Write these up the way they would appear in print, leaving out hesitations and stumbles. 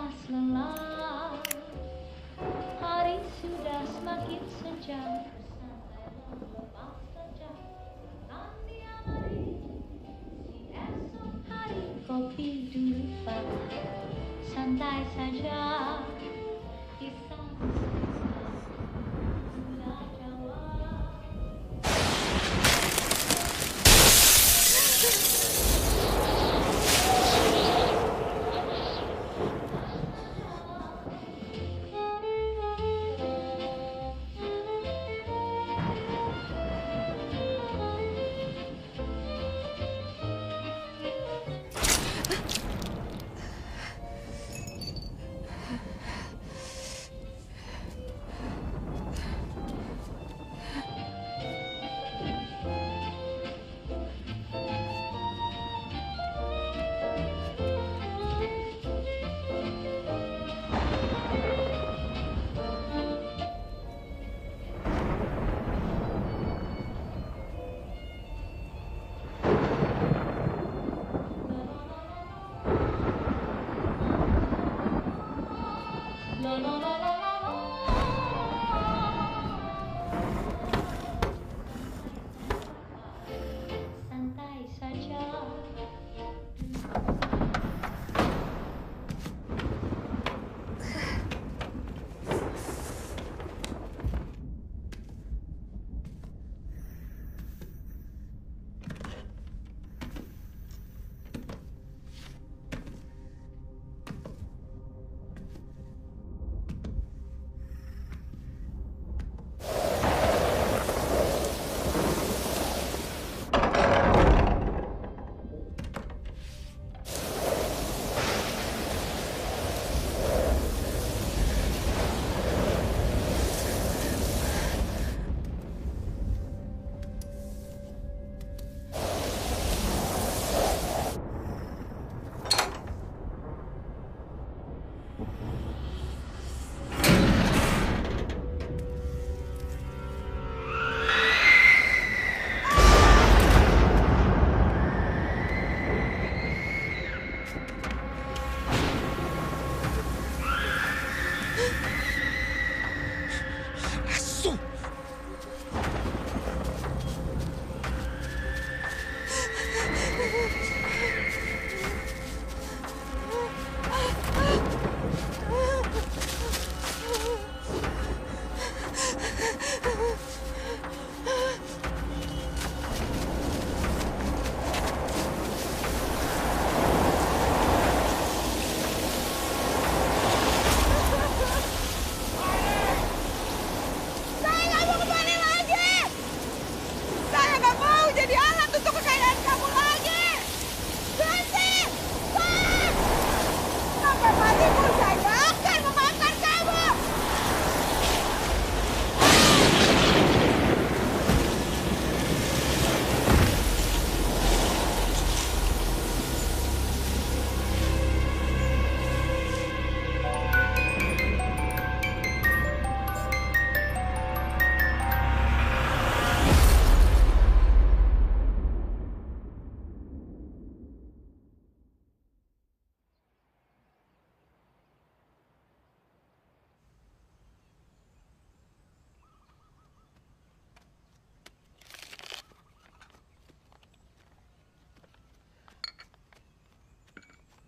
lepas lelah, hari sudah semakin senja, bersantailah lepas saja, nanti hari, si esok hari, kopi dulu Pak, santai saja, kisah gula Jawa. Santai saja.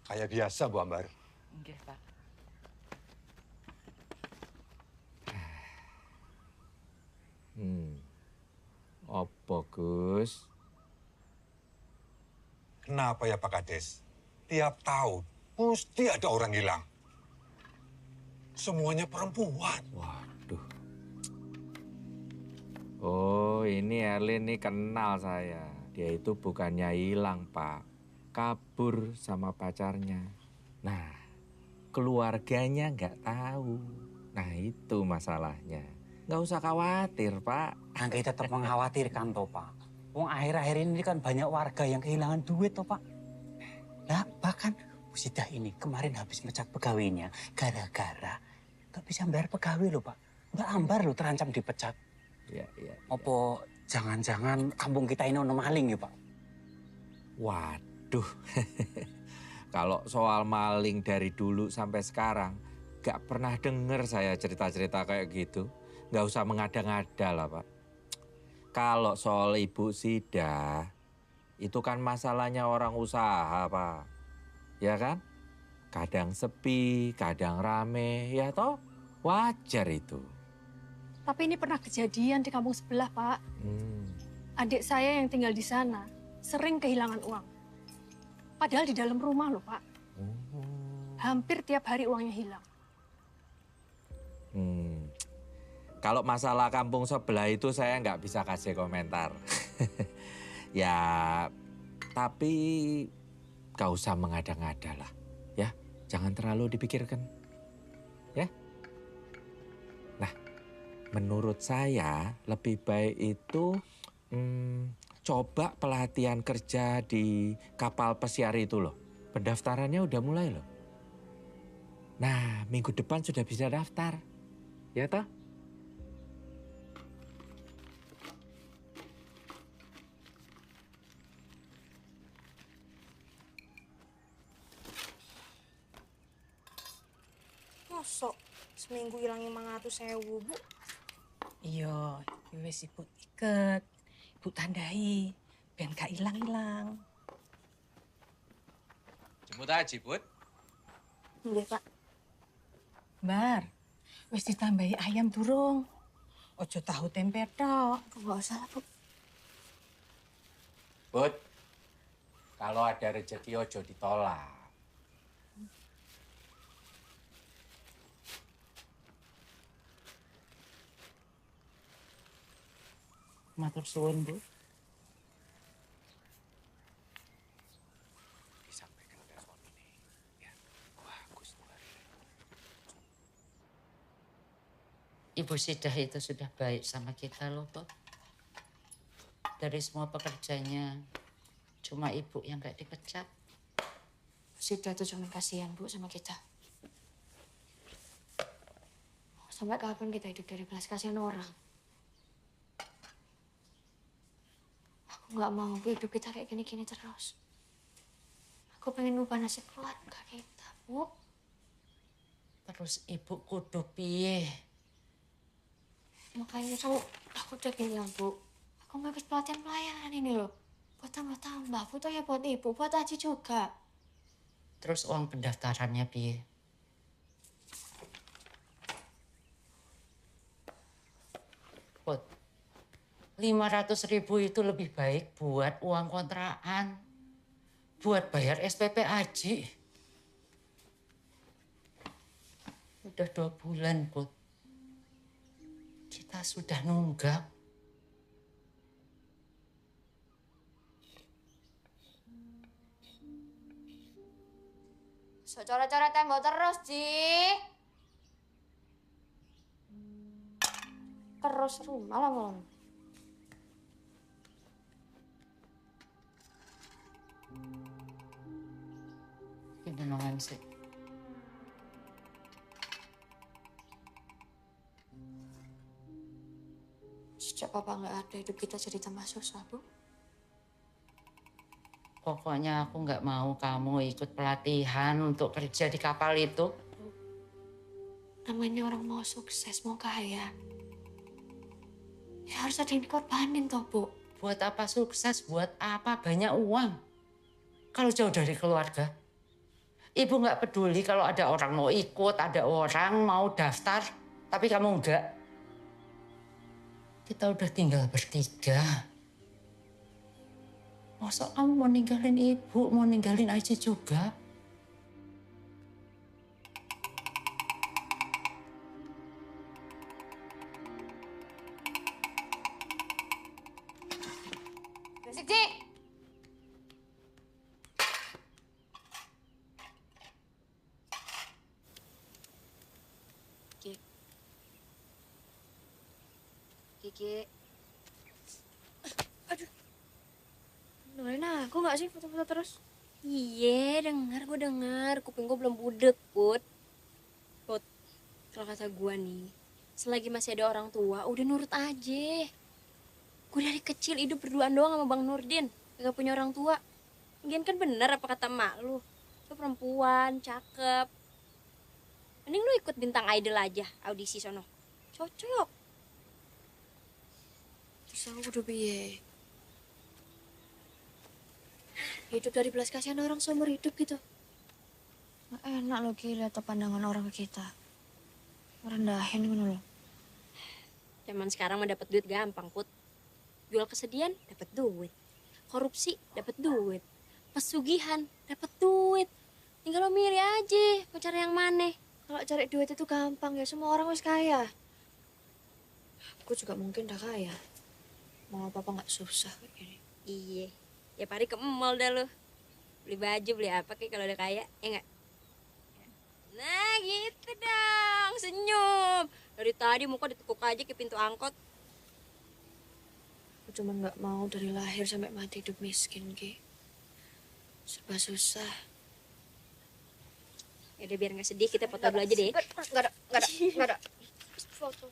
Kayak biasa, Bu Ambar. Nggih, Pak. Apa, Gus? Kenapa ya Pak Kades? Tiap tahun mesti ada orang hilang. Semuanya perempuan. Waduh. Oh, ini Erlin nih kenal saya. Dia itu bukannya hilang, Pak. Kabur sama pacarnya. Nah, keluarganya nggak tahu. Nah, itu masalahnya. Nggak usah khawatir, Pak. Angga tetap mengkhawatirkan toh, Pak. Wong akhir-akhir ini kan banyak warga yang kehilangan duit toh, Pak. Nah, bahkan Bu Sidah ini kemarin habis mecat pegawainya gara-gara nggak bisa bayar pegawai loh, Pak. Mbak Ambar loh terancam dipecat. Iya. Apa jangan-jangan kampung kita ini ono maling ya, Pak? Waduh. Kalau soal maling dari dulu sampai sekarang, gak pernah denger saya cerita-cerita kayak gitu. Gak usah mengada-ngada lah, Pak. Kalau soal Ibu Sida, itu kan masalahnya orang usaha, Pak. Ya kan? Kadang sepi, kadang rame, ya toh? Wajar itu. Tapi ini pernah kejadian di kampung sebelah, Pak. Adik saya yang tinggal di sana sering kehilangan uang. Padahal di dalam rumah loh, Pak. Hampir tiap hari uangnya hilang. Kalau masalah kampung sebelah itu saya nggak bisa kasih komentar. Ya, tapi gak usah mengada-ngada lah. Ya, jangan terlalu dipikirkan. Ya. Nah, menurut saya lebih baik itu coba pelatihan kerja di kapal pesiar itu loh. Pendaftarannya udah mulai loh. Nah, minggu depan sudah bisa daftar. Ya toh? Mosok seminggu hilangin 500.000, Bu. Iya, wis ibu iket, ibu tandai, ben gak ilang-ilang. Jemput aja, Bud. Nggih, Pak. Bar, wis ditambahi ayam durung. Ojo tahu tempe tok. Enggak usah, Bu. Bud, kalau ada rezeki ojo ditolak. Matur suwun, Bu. Disampaikan telepon ini. Ya, bagus tuh. Ibu Sidah itu sudah baik sama kita loh, Bob. Dari semua pekerjanya, cuma ibu yang gak dipecat. Sida itu cuma kasihan, Bu, sama kita. Sampai kapan kita hidup dari belas kasihan orang? Aku nggak mau hidup kita kayak gini-gini terus. Aku pengen ubah nasib keluarga kita, Bu. Terus ibu kudu piye? Makanya aku udah bilang, Bu. Aku mau ikut pelatihan pelayanan ini loh. Buat tambah-tambah, foto ya buat ibu, buat Aji juga. Terus uang pendaftarannya piye? Buat 500.000 itu lebih baik buat uang kontrakan. Buat bayar SPP Aji. Udah 2 bulan, Bud. Kita sudah nunggak. So coret-coret tembok terus, Ji. Terus rumah lah, Mom. Ini nongan sih. Sejak papa nggak ada, hidup kita jadi tambah susah, Bu. Pokoknya aku nggak mau kamu ikut pelatihan untuk kerja di kapal itu. Namanya orang mau sukses, mau kaya. Ya harus ada yang dikorbanin toh, Bu. Buat apa sukses, buat apa banyak uang. Kalau jauh dari keluarga. Ibu nggak peduli kalau ada orang mau ikut, ada orang mau daftar, tapi kamu enggak. Kita udah tinggal bertiga. Masa kamu mau ninggalin ibu, mau ninggalin Aji juga? Berisik, Ji! Kiki. Aduh. Dengerin aku nggak sih foto-foto terus? Iya, gue denger. Kuping gue belum budek, Put. Put, kalau kata gue nih, selagi masih ada orang tua, udah nurut aja. Gue dari kecil hidup berduaan doang sama Bang Nurdin. Gak punya orang tua. Lagian kan bener apa kata mak lu. Lu perempuan, cakep. Mending lu ikut Bintang Idol aja, audisi sono. Cocok. Terus aku kudu piye? Hidup dari belas kasihan orang seumur hidup gitu. Nggak enak loh Ki lihat pandangan orang ke kita. Merendahin gitu loh. Zaman sekarang mah dapat duit gampang, Put. Jual kesedihan dapat duit. Korupsi dapat duit. Pesugihan dapat duit. Tinggal lo milih aja mau cari yang mana. Kalau cari duit itu gampang ya, semua orang wis kaya. Aku juga mungkin udah kaya. Mau apa-apa nggak susah kayak gini. Iya. Ya pari ke mall dah lo. Beli baju, beli apa kayak kalau udah kaya, ya enggak? Nah gitu dong, senyum. Dari tadi muka ditekuk aja ke pintu angkot. Aku cuma nggak mau dari lahir sampai mati hidup miskin, Ki. Serba susah. Ya udah biar nggak sedih, kita foto dulu aja deh. Nggak ada. Foto.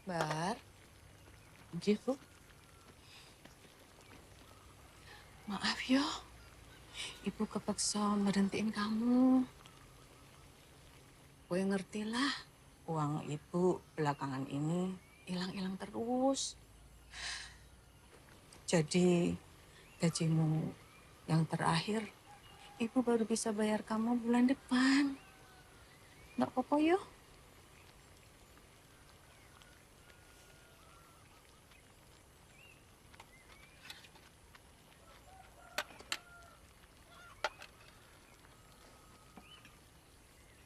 Bar. Nggih, Bu. Maaf yo. Ibu kepaksa berhentiin kamu. Gue ngerti lah, uang ibu belakangan ini hilang-hilang terus. Jadi gajimu yang terakhir, ibu baru bisa bayar kamu bulan depan. Nggak apa-apa yo.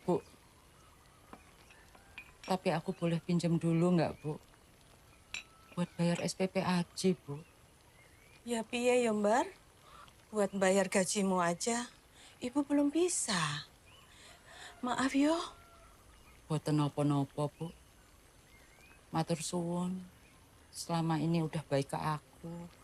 Bu, tapi aku boleh pinjam dulu nggak, Bu? Buat bayar SPP Aji, Bu. Ya piye ya Mbar? Buat bayar gajimu aja, ibu belum bisa. Maaf yo. Buatan nopo-nopo, Bu. Matur suwun. Selama ini udah baik ke aku.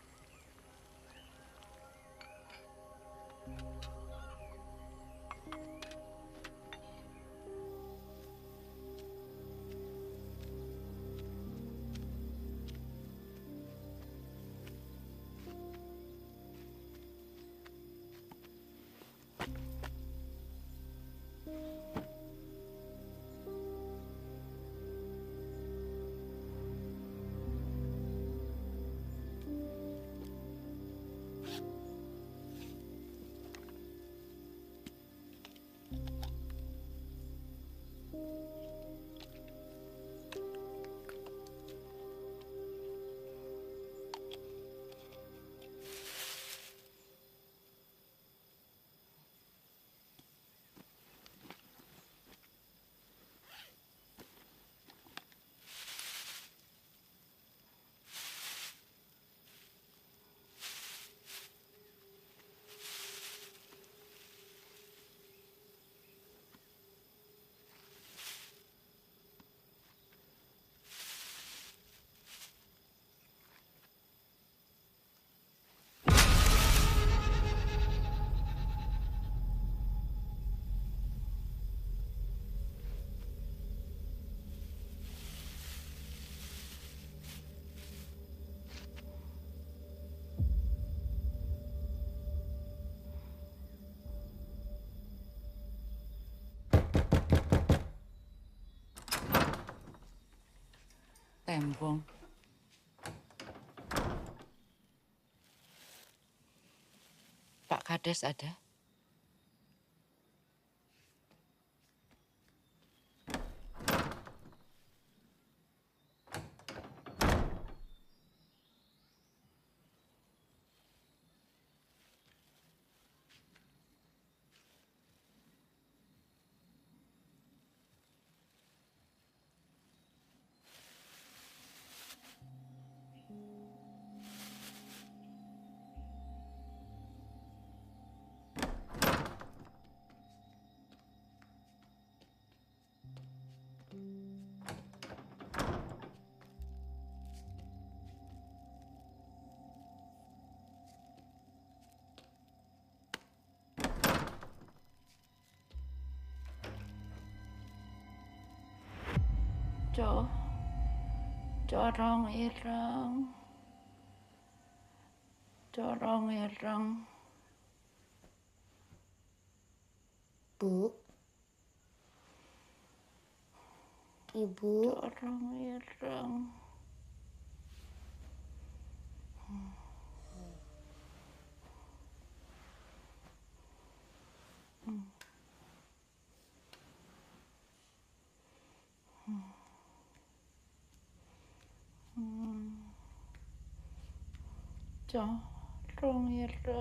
Tembong. Pak Kades ada? Corong ireng. Corong ireng. Bu. Ibu. Corong ireng. Corong ireng.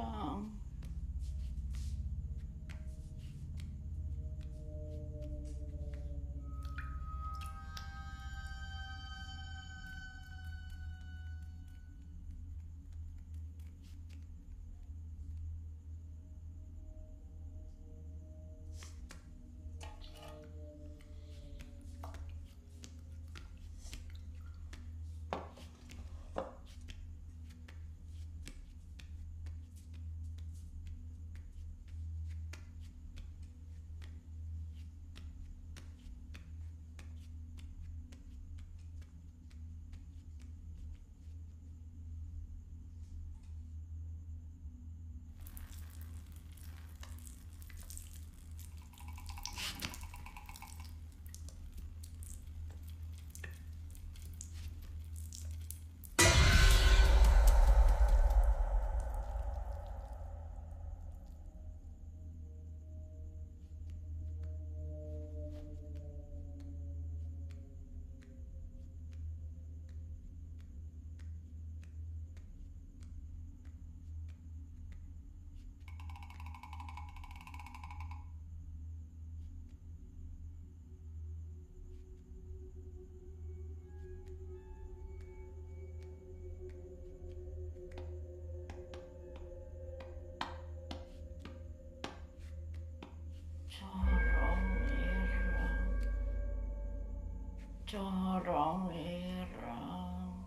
Corong ireng.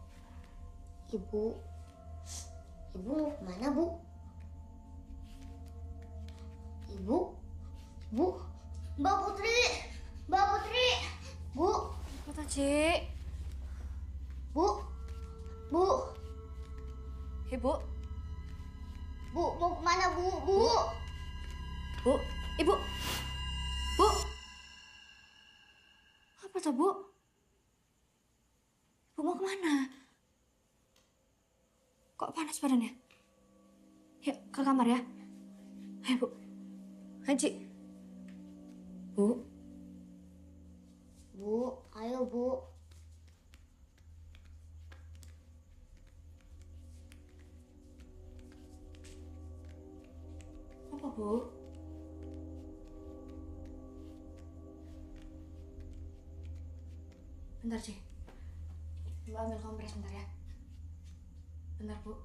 Ibu. Ibu mana, Bu? Ibu. Bu. Mbak Putri. Mbak Putri. Bu. Apa Cik? Bu. Bu. Ibu. Bu, mau kemana, Bu? Bu. Bu. Ibu. Bu. Apa tuh, Bu? Bu mau kemana? Kok panas badannya? Yuk, ke kamar ya. Ayo, Bu. Haji. Bu. Bu, ayo, Bu. Apa, Bu? Bentar, Ci. Mbak ambil kompres bentar ya. Bentar, Bu.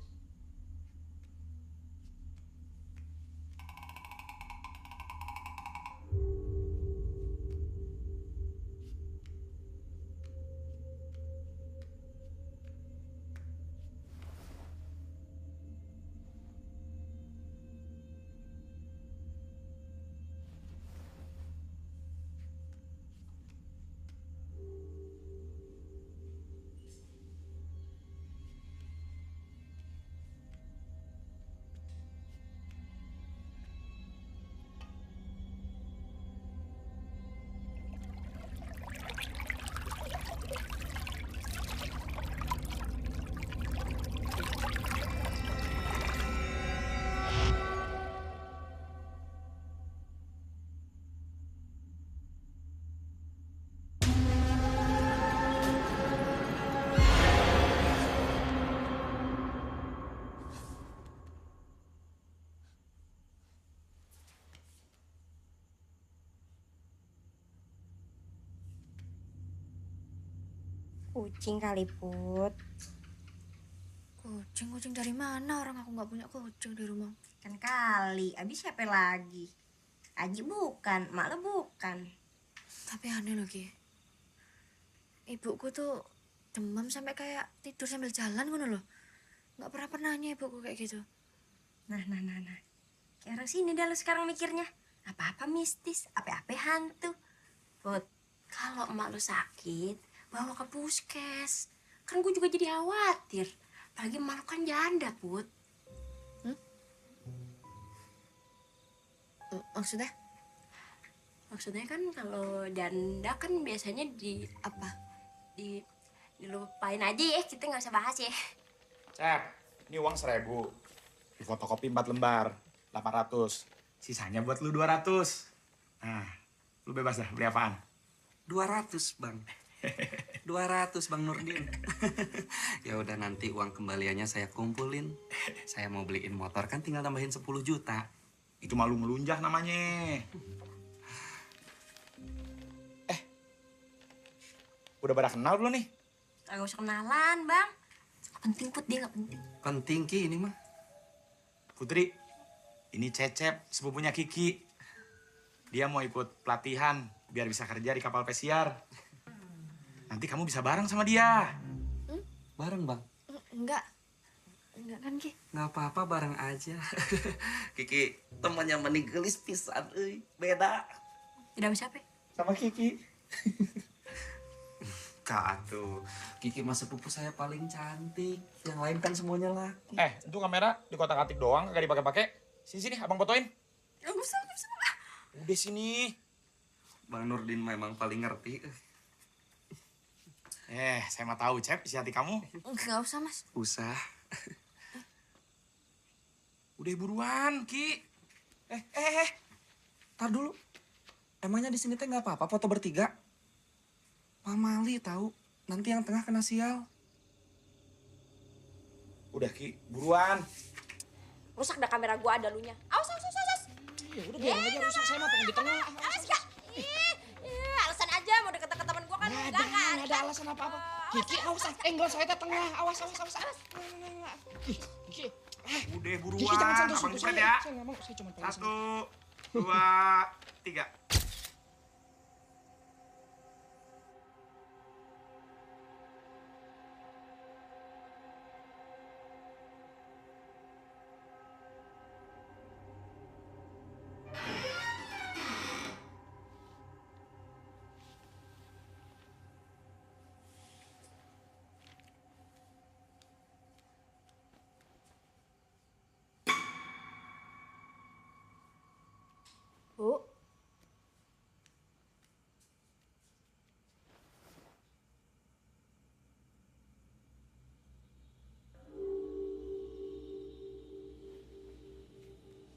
Kucing kali, Put. Kucing dari mana? Orang aku nggak punya kucing di rumah. Kan kali, abis siapa lagi? Aji bukan, mak lo bukan. Tapi aneh loh, Ki. Ibuku tuh demam sampai kayak tidur sambil jalan ngono loh. Nggak pernah ibuku kayak gitu. Nah. Kayak orang sini dah lo sekarang mikirnya. Apa-apa mistis, apa-apa hantu. Put, kalau emak lo sakit, bawa ke puskes. Kan gue juga jadi khawatir. Apalagi emak lu kan janda, Put. Maksudnya? Maksudnya kan kalau janda kan biasanya dilupain aja ya, kita nggak usah bahas ya. Cep, ini uang 1.000. Di fotokopi 4 lembar, 800. Sisanya buat lu 200. Nah, lu bebas dah, beli apaan? 200, Bang. 200, Bang Nurdin. Ya udah, nanti uang kembaliannya saya kumpulin. Saya mau beliin motor, kan tinggal tambahin 10 juta. Itu malu ngelunjah namanya. Udah pada kenal belum nih? Gak usah kenalan, Bang. Gak penting, Put. Dia gak penting. Penting, Ki, ini mah. Putri, ini Cecep, sepupunya Kiki. Dia mau ikut pelatihan biar bisa kerja di kapal pesiar. Nanti kamu bisa bareng sama dia. Bareng, Bang? Enggak kan, Ki? Nggak apa-apa, bareng aja. Kiki, temannya meninggelis pisan, beda. Tidak bisa, Pe. Sama Kiki. Kak, tuh. Kiki mah sepupu saya paling cantik. Yang lain kan semuanya laki. Itu kamera di kotak-atik doang, kagak dipakai-pakai. Sini, abang fotoin. Gak usah. Udah sini. Bang Nurdin memang paling ngerti. Saya mah tahu, Cep, isi hati kamu. Gak usah, Mas. Usah. Udah buruan, Ki. Tar dulu. Emangnya di sini teh nggak apa-apa foto bertiga? Pamali tahu. Nanti yang tengah kena sial. Udah, Ki, buruan. Rusak dah kamera gua, ada lunya. Awas. Ya udah biarin aja rusak, saya mah pengen di tengah. Awas, Kak. Alasan aja mau deket teman gua kan. Enggak kan. Nggak ada alasan apa-apa. Kiki, awas. Enggak, saya teh tengah. Awas. Kiki. Udah buruan. Kiki, jangan sentuh abang saya. cepet ya. Saya nggak mau, saya cuma pengen 1, 2, 3. Bu.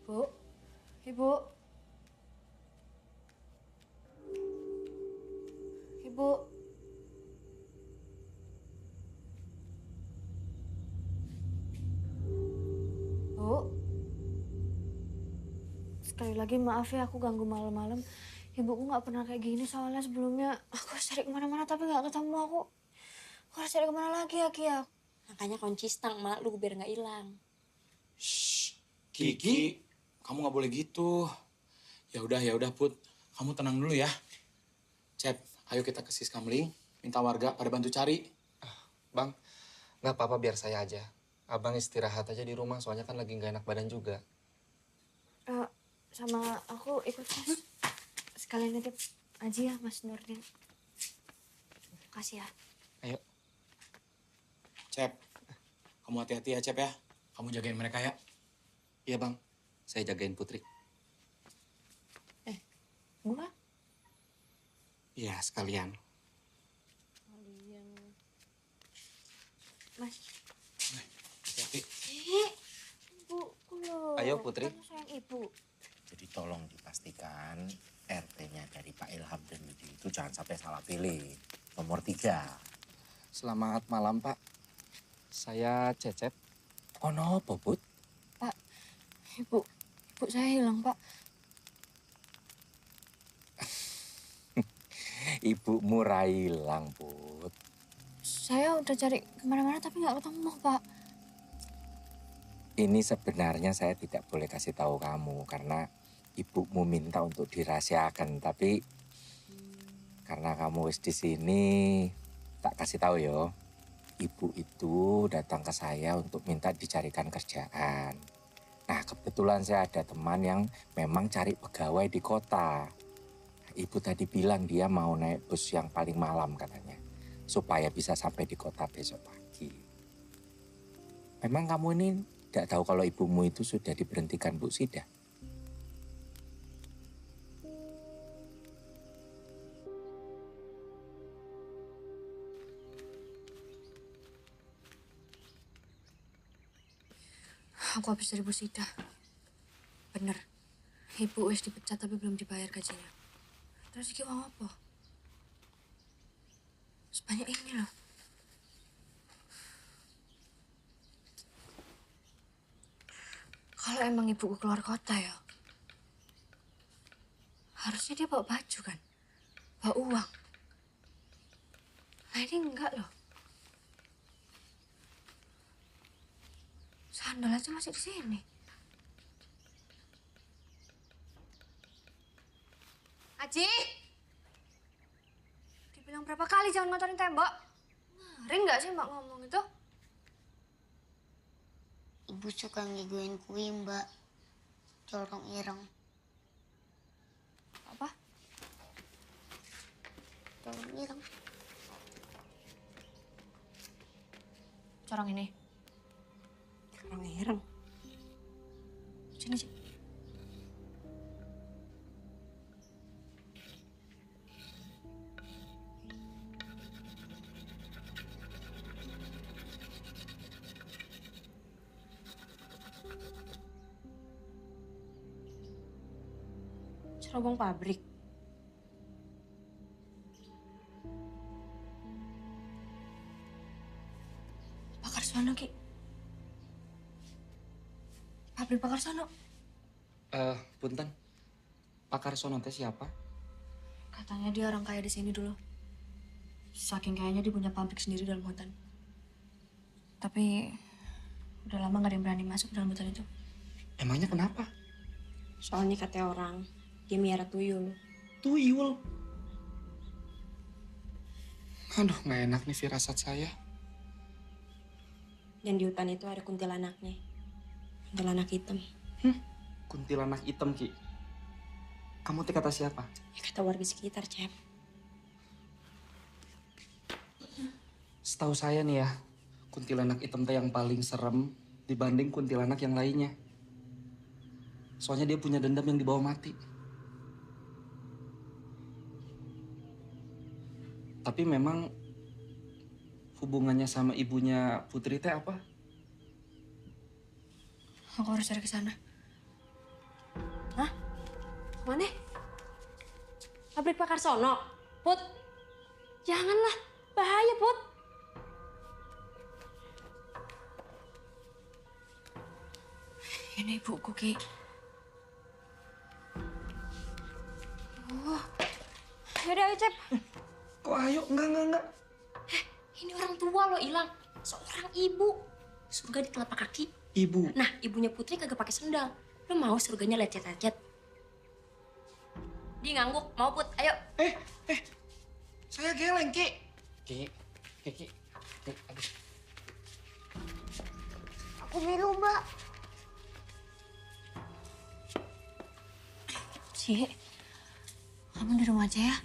Bu. Ibu. Ibu. Bu. Sekali lagi maaf ya aku ganggu malam-malam. Ibuku nggak pernah kayak gini soalnya sebelumnya aku harus cari kemana-mana tapi nggak ketemu aku. Aku harus cari kemana lagi ya, Kia? Makanya kunci stang mak lu biar nggak hilang. Kiki, kamu nggak boleh gitu. Ya udah, Put. Kamu tenang dulu ya. Cep, ayo kita ke Siskamling, minta warga pada bantu cari. Bang, nggak apa-apa biar saya aja. Abang istirahat aja di rumah, soalnya kan lagi nggak enak badan juga. Sama aku ikut Mas. Sekalian nitip aja ya Mas Nurdin. Makasih ya. Ayo. Cep, kamu hati-hati ya, Cep ya. Kamu jagain mereka ya. Iya, Bang. Saya jagain Putri. Gua? Iya, sekalian. Mas. Hati-hati. Ibu, loh. Ayo, Putri. Kan sayang ibu. Jadi tolong dipastikan RT-nya dari Pak Ilham dan Yudi itu jangan sampai salah pilih. Nomor 3. Selamat malam, Pak. Saya Cecep. Oh no, Bobut. Pak, ibu saya hilang, Pak. Ibumu hilang, Put. Saya udah cari kemana-mana tapi nggak ketemu, Pak. Ini sebenarnya saya tidak boleh kasih tahu kamu karena ibumu minta untuk dirahasiakan. Tapi karena kamu wis di sini, tak kasih tahu yo. Ibu itu datang ke saya untuk minta dicarikan kerjaan. Nah, kebetulan saya ada teman yang memang cari pegawai di kota. Ibu tadi bilang dia mau naik bus yang paling malam katanya. supaya bisa sampai di kota besok pagi. Memang kamu ini tidak tahu kalau ibumu itu sudah diberhentikan Bu Sida? Aku habis dari Bu Sida. Bener. Ibu wis dipecat tapi belum dibayar gajinya. Terus iki uang apa? Sebanyak ini loh. Kalau emang ibuku keluar kota ya, harusnya dia bawa baju kan? Bawa uang. Nah ini enggak loh. Sandal aja masih di sini. Aji! Dibilang berapa kali jangan ngotorin tembok? Ngeri nggak sih Mbak ngomong itu? Ibu suka ngegoin kue, Mbak. Corong ireng. Apa? Corong ireng. Corong ini. Corong ireng. Sini sih. Cerobong pabrik. Pak Karsono, Ki. Pabrik Pak Karsono. Punten. Pak Karsono teh siapa? Katanya dia orang kaya di sini dulu. Saking kayaknya dia punya pabrik sendiri dalam hutan. Tapi udah lama gak ada yang berani masuk dalam hutan itu. Emangnya kenapa? Soalnya katanya orang, dia miara tuyul. Tuyul? Aduh, nggak enak nih firasat saya. Dan di hutan itu ada kuntilanaknya. Kuntilanak hitam. Kuntilanak hitam, Ki. Kamu teh kata siapa? Ya kata warga sekitar, Cep. Setahu saya nih ya, kuntilanak hitam teh yang paling serem dibanding kuntilanak yang lainnya. Soalnya dia punya dendam yang dibawa mati. Tapi memang hubungannya sama ibunya Putri teh apa? Aku harus cari ke sana. Hah? Mana? Pabrik Pak Karsono? Put, janganlah. Bahaya, Put. Ini ibuku, Ki. Oh. Yaudah, ayo, Cep. Kok ayo? Enggak. Ini orang tua lo hilang. Seorang ibu. Surga di telapak kaki. Ibu. Nah, ibunya Putri kagak pakai sendal. Lo mau surganya lecet-lecet? Dia ngangguk. Mau, Put? Ayo. Saya geleng, Ki. Ki. Aduh. Aku biru, Mbak. Ci, kamu di rumah aja ya.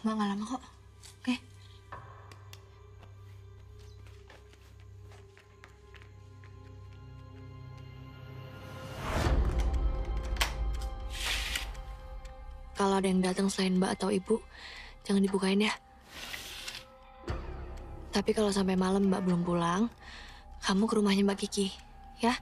Mbak nggak lama kok, oke? Kalau ada yang datang selain Mbak atau Ibu, jangan dibukain ya. Tapi kalau sampai malam Mbak belum pulang, kamu ke rumahnya Mbak Kiki, ya?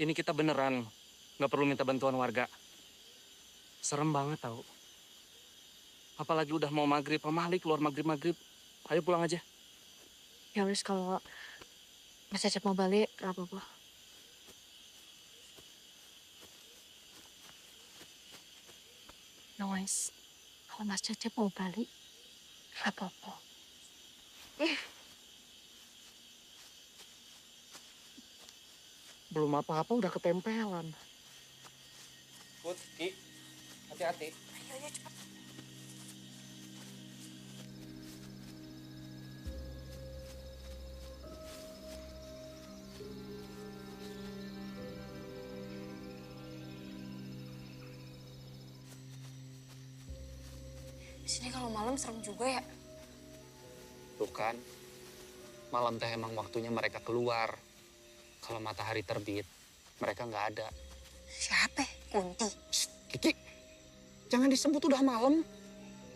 Ini kita beneran nggak perlu minta bantuan warga. Serem banget tau. Apalagi udah mau maghrib, Pak Malik keluar maghrib. Ayo pulang aja. Ya wis, kalau Mas Cecep mau balik, gak apa-apa. No, wis. Kalau Mas Cecep mau balik, gak apa-apa. Belum apa-apa udah ketempelan. Put, Ki, hati-hati. Ayo cepet. Di sini kalau malam serem juga ya. Tuh kan, malam teh emang waktunya mereka keluar. Kalau matahari terbit, mereka nggak ada. Siapa? Kunti. Kiki, jangan disebut udah malam.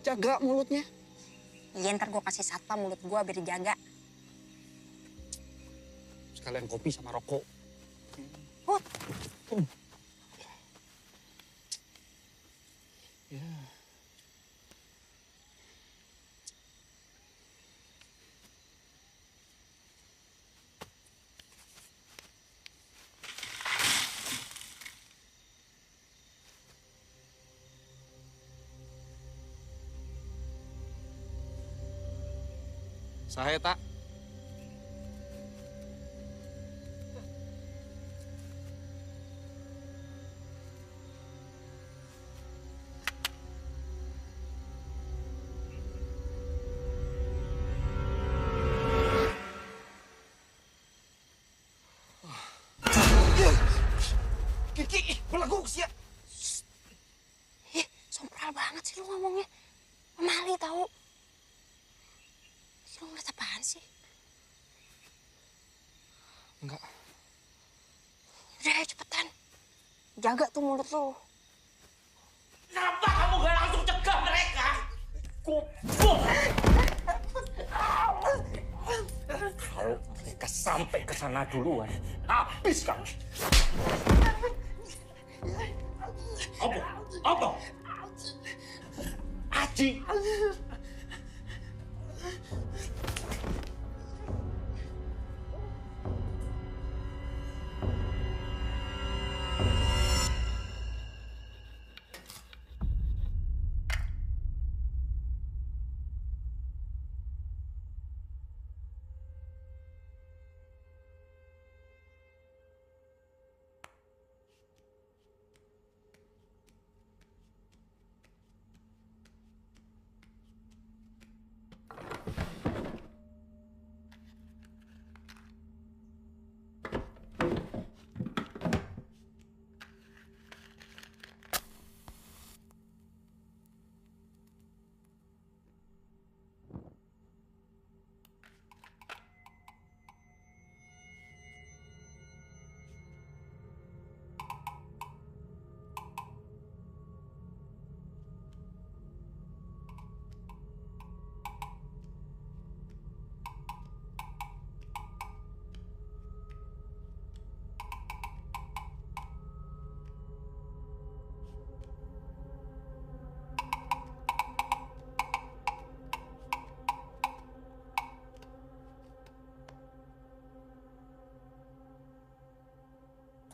Jaga mulutnya. Iya, ntar gue kasih satpam mulut gue biar dijaga. Sekalian kopi sama rokok. Put. Ya. Saya tak. Kiki, belagu sih. Ih, sompral banget sih lu ngomongnya. Mali tahu. Lu ngeliat apaan sih? Enggak. Udah, ayo cepetan. Jaga tuh mulut lu. Kenapa kamu gak langsung cegah mereka? Goblok! Kalau mereka sampai ke sana duluan, habis kamu. Apa? Aji.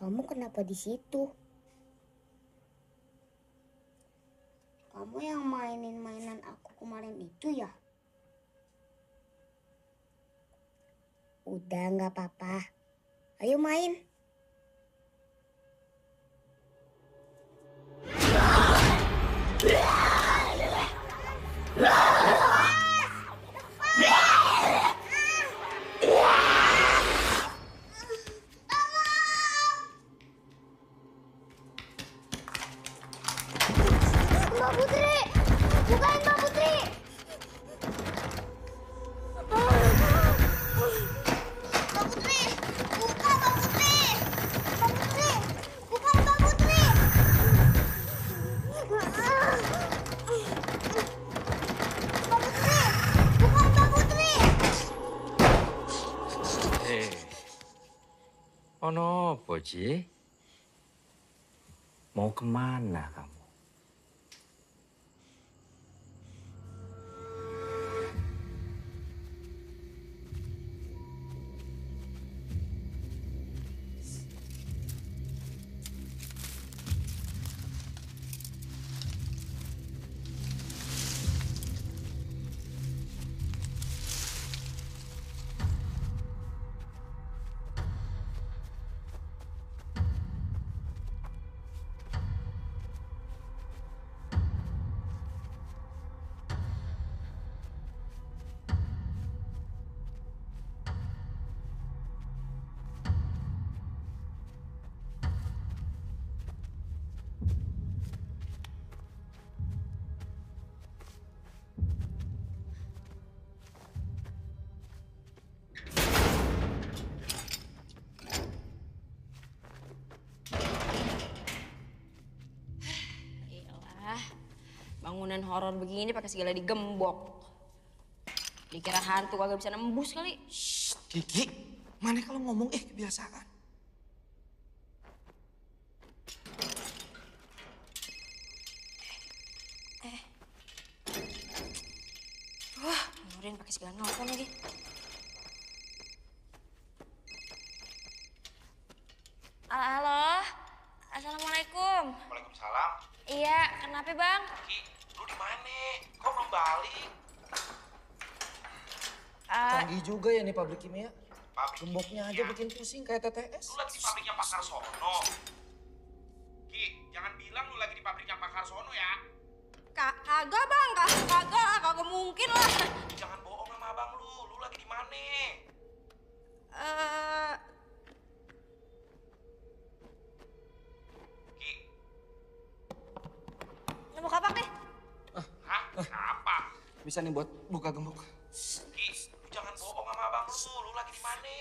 Kamu kenapa di situ? Kamu yang mainin mainan aku kemarin itu ya? Udah nggak apa-apa. Ayo main. Mbak Putri! Bukain Mbak Putri! Mbak Putri! Buka Mbak Putri! Mbak Putri! Bukan Mbak Putri! Mbak Putri! Bukan Mbak Putri! Ono apa, Ji? Mau kemana kamu? bangunan horor begini pakai segala digembok. Dikira hantu kagak bisa nembus kali. Shh, Kiki, mana kalau ngomong kebiasaan. Wah, Nurin pakai segala nelfon lagi. Halo, assalamualaikum. Waalaikumsalam. Iya, kenapa bang? Ki, lu di mana? Kok belum balik? Canggih juga ya nih pabrik kimia. Gemboknya aja bikin pusing kayak TTS. Lu lagi di pabriknya Pak Karsono. Ki, jangan bilang lu lagi di pabriknya Pak Karsono ya. Kagak bang, kagak mungkin lah. Jangan bohong sama abang lu. Lu lagi di mana? Ki. Nemu kapak deh. Hah? Kenapa? Bisa nih buat buka gembok. Ki, lu jangan bohong sama abang lu. Lu lagi di mana?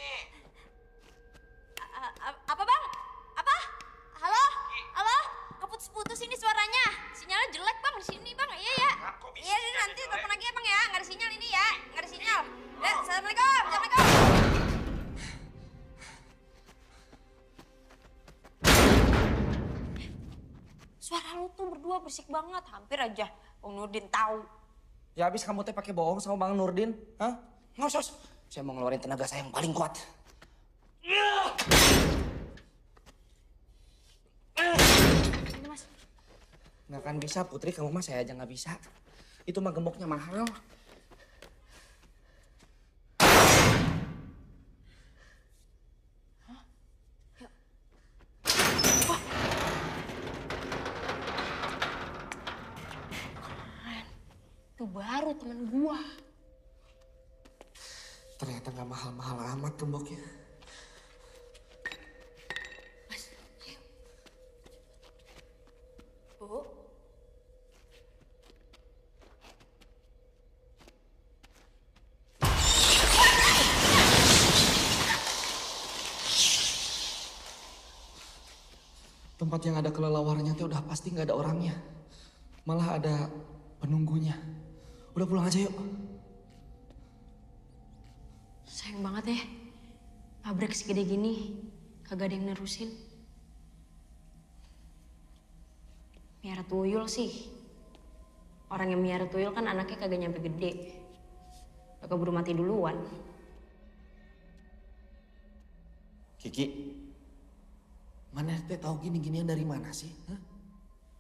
Apa bang? Apa? Halo? Halo? Keputus-putus ini suaranya. Sinyalnya jelek bang di sini bang. Iya ya. Iya ini nanti telepon lagi ya bang ya. Nggak ada sinyal ini ya. Nggak ada sinyal. Ya, assalamualaikum. Assalamualaikum. Suara lu tuh berdua berisik banget. Hampir aja Bang Nurdin tahu. Ya habis kamu teh pakai bohong sama Bang Nurdin, hah? Ngosos. Saya mau ngeluarin tenaga saya yang paling kuat. Ini mas. Nggak akan bisa Putri, kamu mah saya aja nggak bisa. Itu mah gemboknya mahal. Itu baru temen gua. Ternyata nggak mahal-mahal amat gemboknya. Bu. Tempat yang ada kelelawarnya tuh udah pasti nggak ada orangnya. Malah ada penunggunya. Udah pulang aja yuk. Sayang banget ya. Pabrik segede gini, kagak ada yang nerusin. Miara tuyul sih. Orang yang miara tuyul kan anaknya kagak nyampe gede. Kagak keburu mati duluan. Kiki, mana teh tahu gini-ginian dari mana sih? Hah?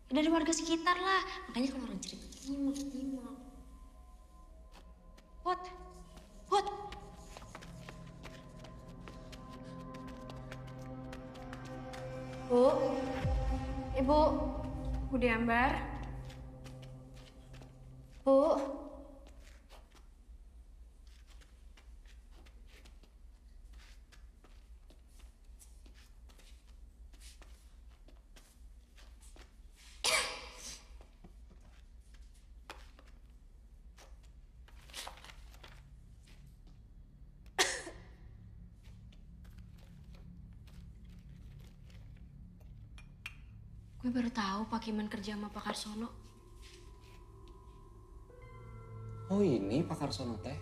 Ya dari warga sekitar lah. Makanya kalau orang cerita nyimak. Put. Bu, Ibu, Bu Diambar. Bu. Gue baru tahu Pak Kiman kerja sama Pak Karsono. Oh ini Pak Karsono teh?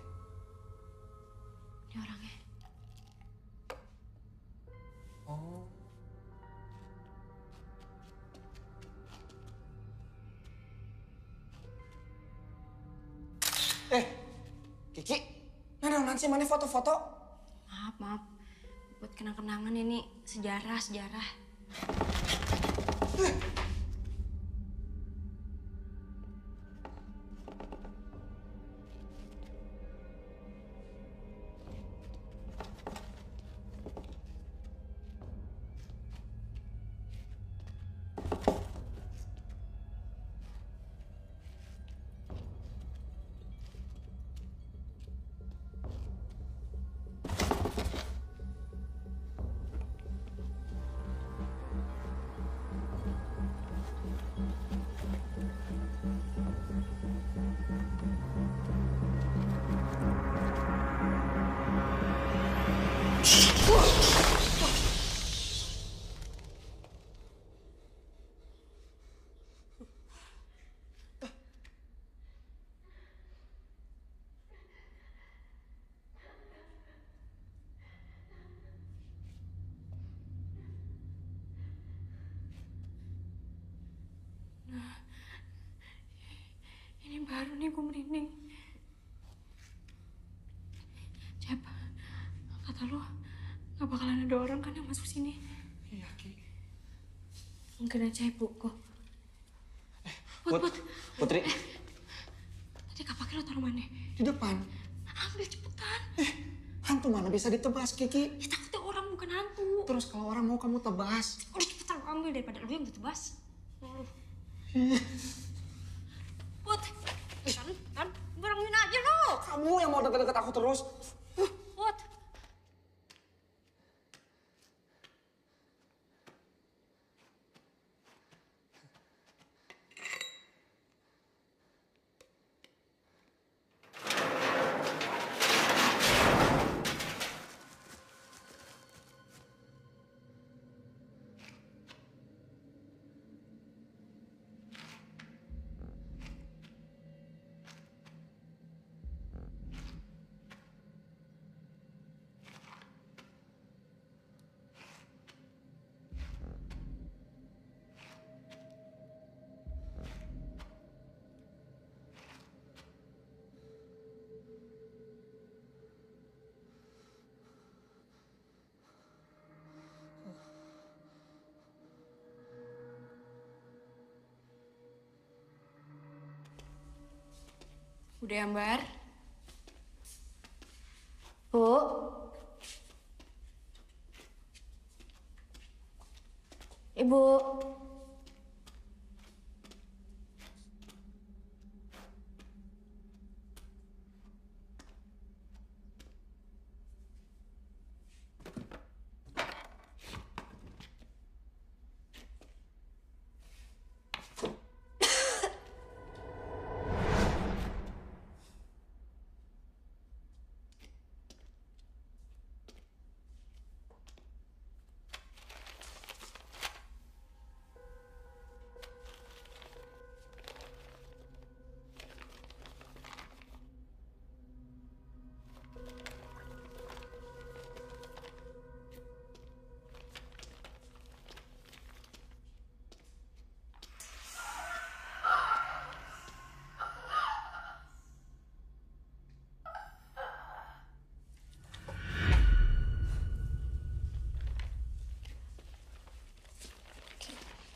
Ini orangnya. Oh. Kiki, nah sih mana foto-foto? Maaf. Buat kenang-kenangan ini sejarah. baru nih gue merinding. Cep, kata lo gak bakalan ada orang kan yang masuk sini? Iya, Ki. Mungkin aja ibu kok. Putri. Tadi kapaknya lo taruh mana? Di depan. Ambil cepetan. Hantu mana bisa ditebas, Kiki? Ya takutnya orang bukan hantu. Terus kalau orang mau kamu tebas. Udah cepetan lo ambil daripada lo yang ditebas. Put, kan barengin aja lo. Kamu yang mau deket-deket aku terus. Put. Udah ya, Mbar? Bu? Ibu?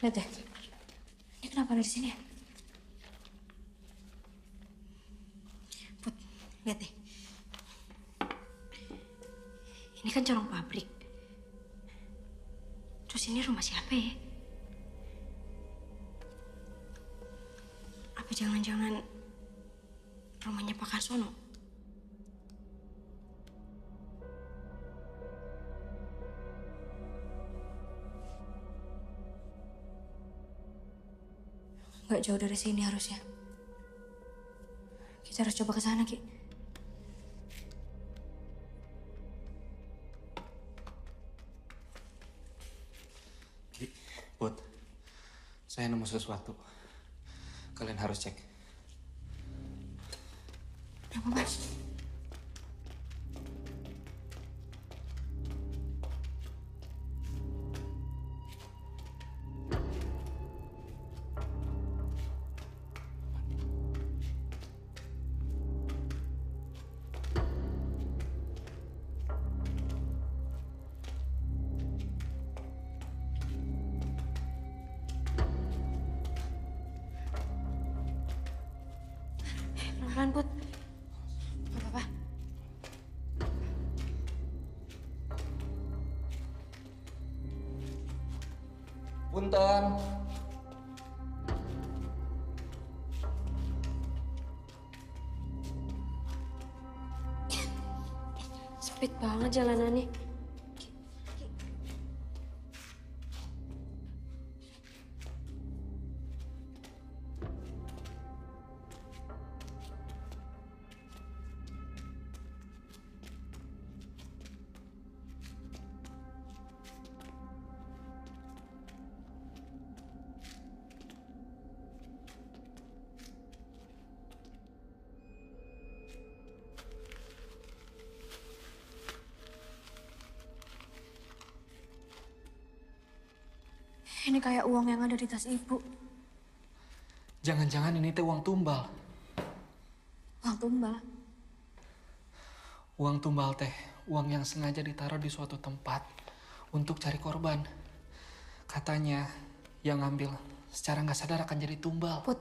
Lihat deh, ini kenapa ada di sini ya? Put, lihat deh. Ini kan corong pabrik. Terus ini rumah siapa ya? Apa jangan-jangan rumahnya Pak Karsono? Gak jauh dari sini harusnya. Kita harus coba ke sana, Ki. Ki, Put, saya nemu sesuatu. Kalian harus cek. Apa, Mas? Pelan-pelan, Put. Gak apa-apa. Punten. Sempit banget jalanannya. Ini kayak uang yang ada di tas ibu. Jangan-jangan ini teh uang tumbal. tumbal. Uang tumbal teh, uang yang sengaja ditaruh di suatu tempat untuk cari korban. Katanya yang ngambil secara nggak sadar akan jadi tumbal. Put.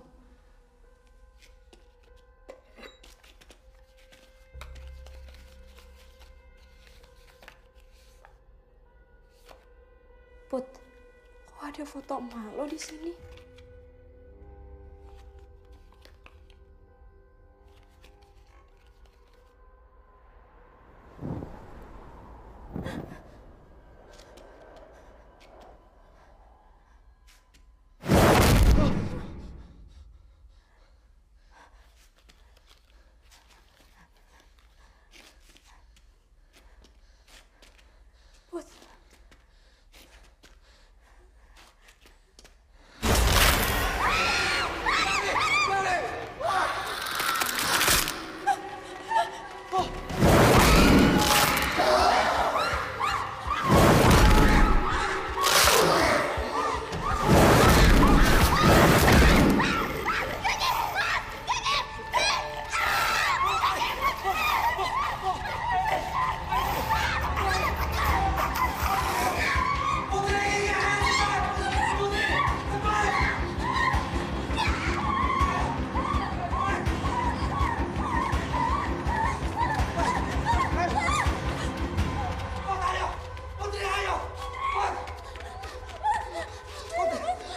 Put, kok ada foto emak lo di sini? Put.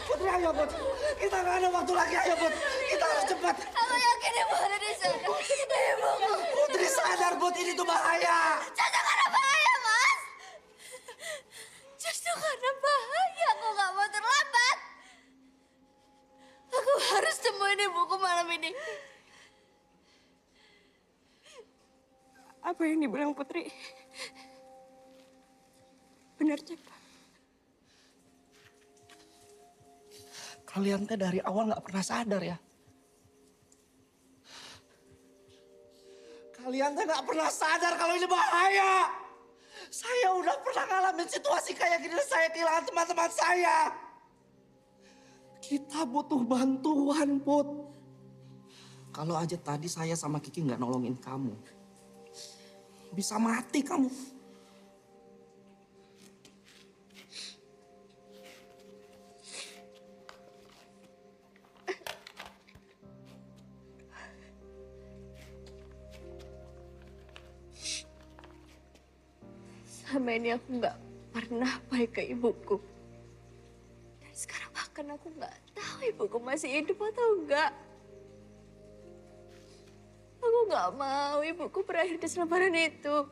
Putri, ayo, Put. Kita nggak ada waktu lagi, ayo, Put. Kita harus cepat. Aku yakin ibu ada di sana. Ibuku. Putri sadar, Put. Ini tuh bahaya. Justru karena bahaya, Mas. Justru karena bahaya, aku nggak mau terlambat. Aku harus temuin ibuku malam ini. Apa yang dibilang Putri? Benar, Cep. Kalian teh dari awal nggak pernah sadar ya. Kalian teh nggak pernah sadar kalau ini bahaya. Saya udah pernah ngalamin situasi kayak gini. Saya kehilangan teman-teman saya. Kita butuh bantuan, Put. Kalau aja tadi saya sama Kiki nggak nolongin kamu, bisa mati kamu. Selama ini aku nggak pernah baik ke ibuku. Dan sekarang bahkan aku nggak tahu ibuku masih hidup atau enggak. Aku nggak mau ibuku berakhir di selebaran itu.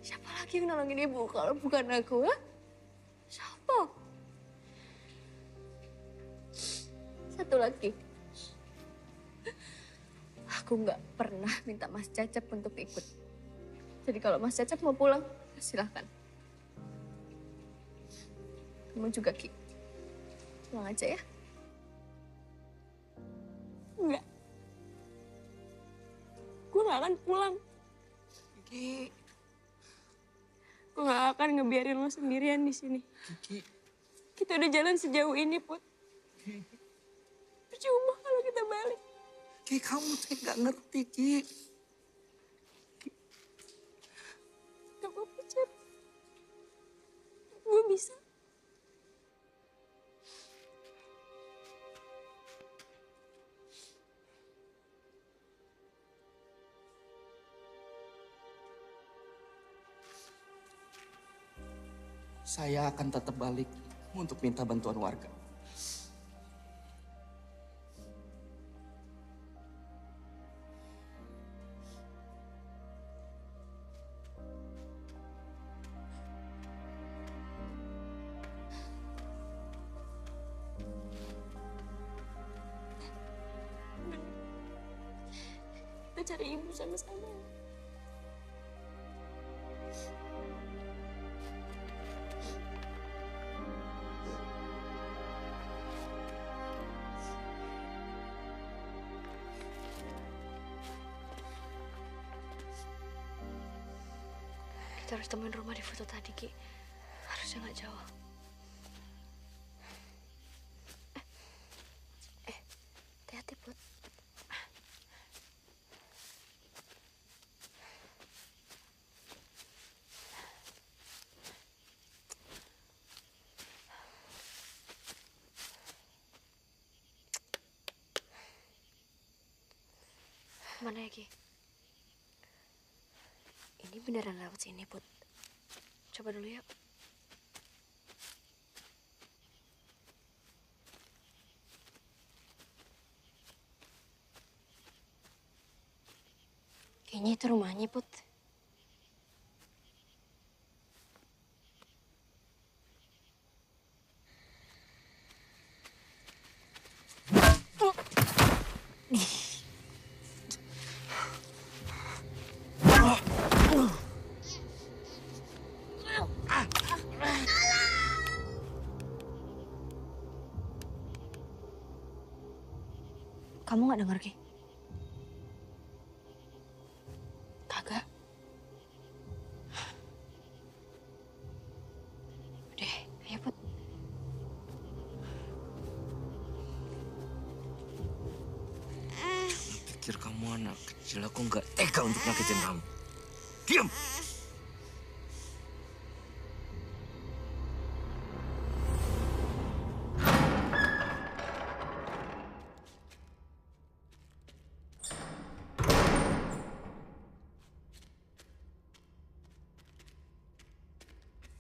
Siapa lagi yang nolongin ibu kalau bukan aku, ha? Siapa? Satu lagi. Aku nggak pernah minta Mas Cecep untuk ikut. Jadi kalau Mas Cecep mau pulang, silahkan. Kamu juga, Ki. Pulang aja ya. Enggak. Gue gak akan pulang. Ki. Gue gak akan ngebiarin lo sendirian di sini. Ki. Kita udah jalan sejauh ini, Put. Percuma kalau kita balik. Ki, kamu tuh nggak ngerti, Ki. Gak apa-apa, Cep. Gue bisa. Saya akan tetap balik untuk minta bantuan warga. Kita cari ibu sama-sama. Kita harus temuin rumah di foto tadi, Ki. Harusnya nggak jauh. Hati-hati, Put. Kemana ya, Ki? Ini beneran lewat sini, Put. Coba dulu yuk. Kayaknya itu rumahnya, Put. Kamu nggak dengar, Ki? Kagak. Udah, ayo, Put. Pikir kamu anak kecil, aku nggak tega untuk nyakitin kamu. Diam!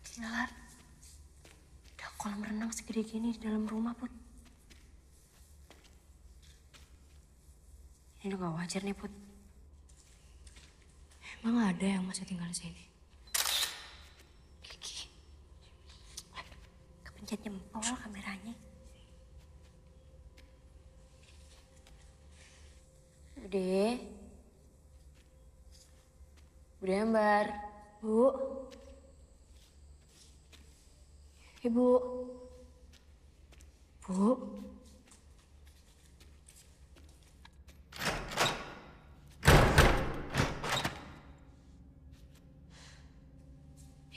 Gila, ada kolam renang segede gini di dalam rumah, Put. Ini udah gak wajar nih, Put. Emang ada yang masih tinggal di sini? Kiki. Aduh, kepencet jempol kameranya. Bude. Bude Ambar. Bu. Ibu. Bu.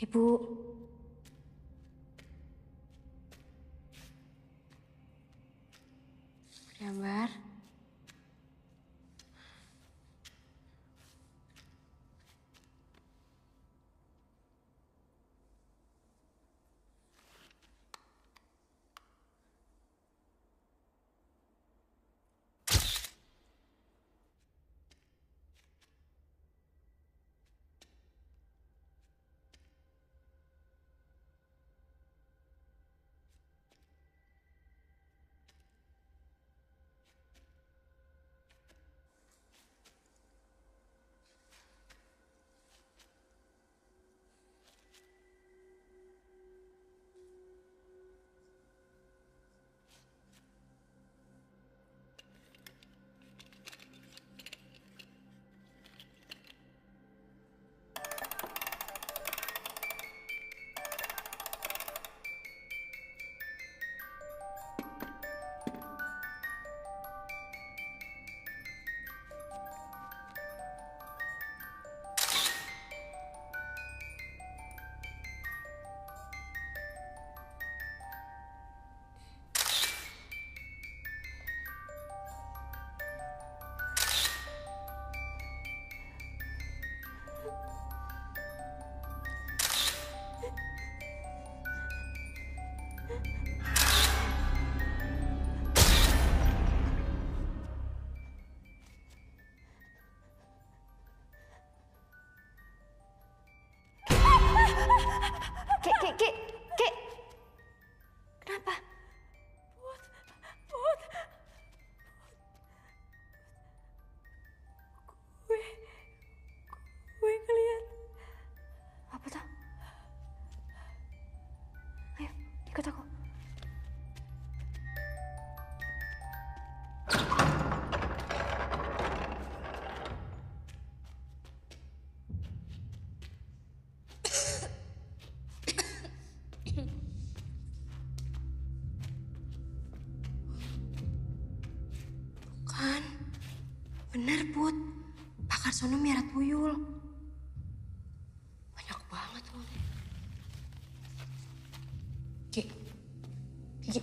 Ibu. Bude Ambar. Ki. Kenapa? Put. Gue ngeliat. Apa tuh? Ayo, ikut aku. Kan, bener Put. Pak Karsono miara tuyul. Banyak banget loh. Ki. Itu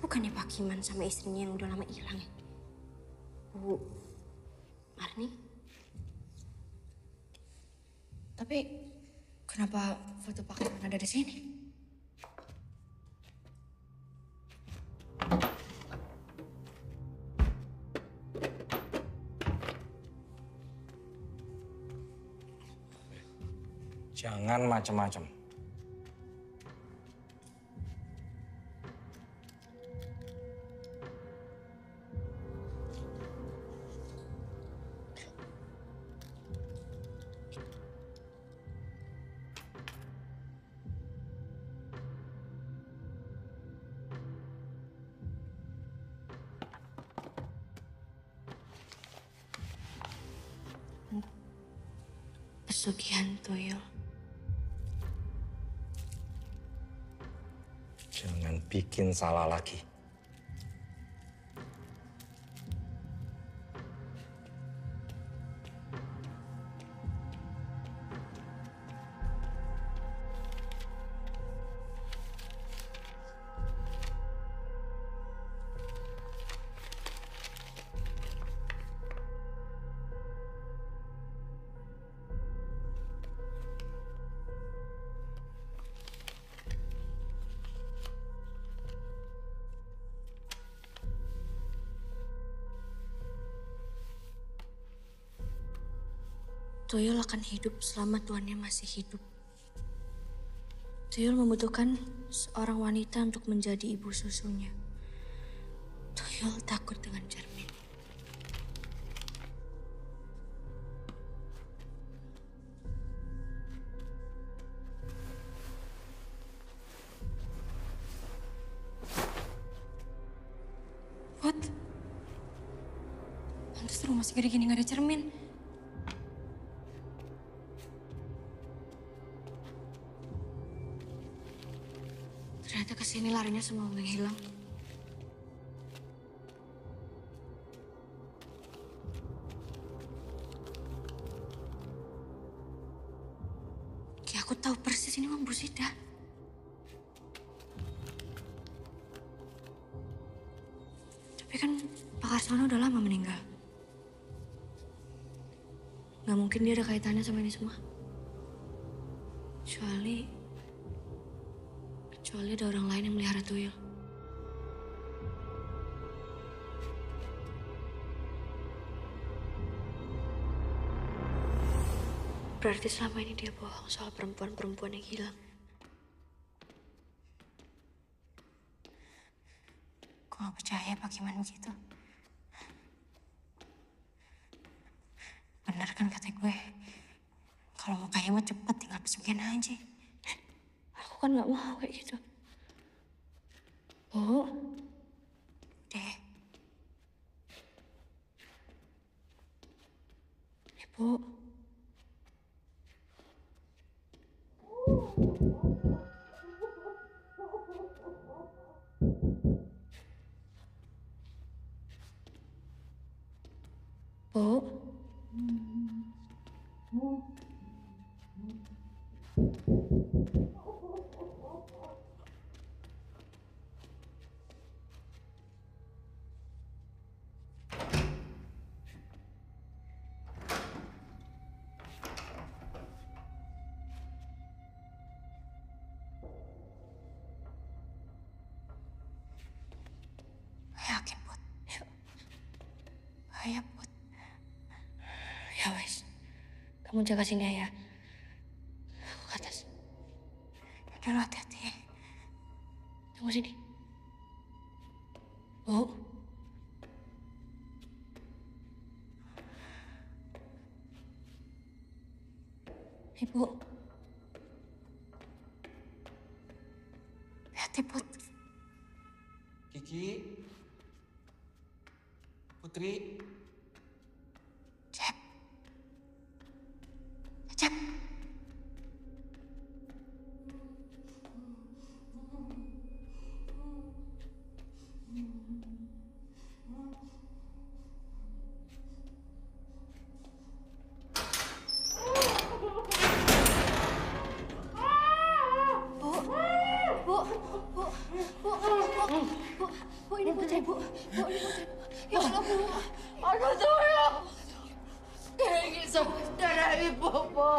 bukannya Pak Kiman sama istrinya yang udah lama hilang ya? Bu Marni? Tapi kenapa foto Pak Kiman ada di sini? Jangan macem-macem. Pesugihan tuyul. Jangan bikin salah lagi. Tuyul akan hidup selama tuannya masih hidup. Tuyul membutuhkan seorang wanita untuk menjadi ibu susunya. Tuyul takut dengan cermin. What? Pantes rumah segede gini gak ada cermin. Ternyata kesini larinya semua yang hilang. Kayak aku tahu persis ini Mang Busida. Tapi kan Pak Karsono udah lama meninggal. Gak mungkin dia ada kaitannya sama ini semua. Kecuali ada orang lain yang melihara tuyul. Berarti selama ini dia bohong soal perempuan-perempuan yang hilang. Gue gak percaya Pak Kiman begitu. Bener kan kata gue, kalau mau kaya mah cepet tinggal pesugihan aja. Aku kan gak mau kayak gitu. Bu. Deh. Ibu. Bu. Yakin, Put? Bahaya, Put. Ya wes, kamu jaga sini ya. Aku ke atas. Udah lo hati-hati ya. Tunggu sini. Bu. Ibu. Hati, Put. Kiki. Putri. Cep. Cep. Bu, ini Putri, Bu. Bu, ini Putri. Ya Allah, Bu. Aduh, tuyul. Ini saudara ibu, Bu.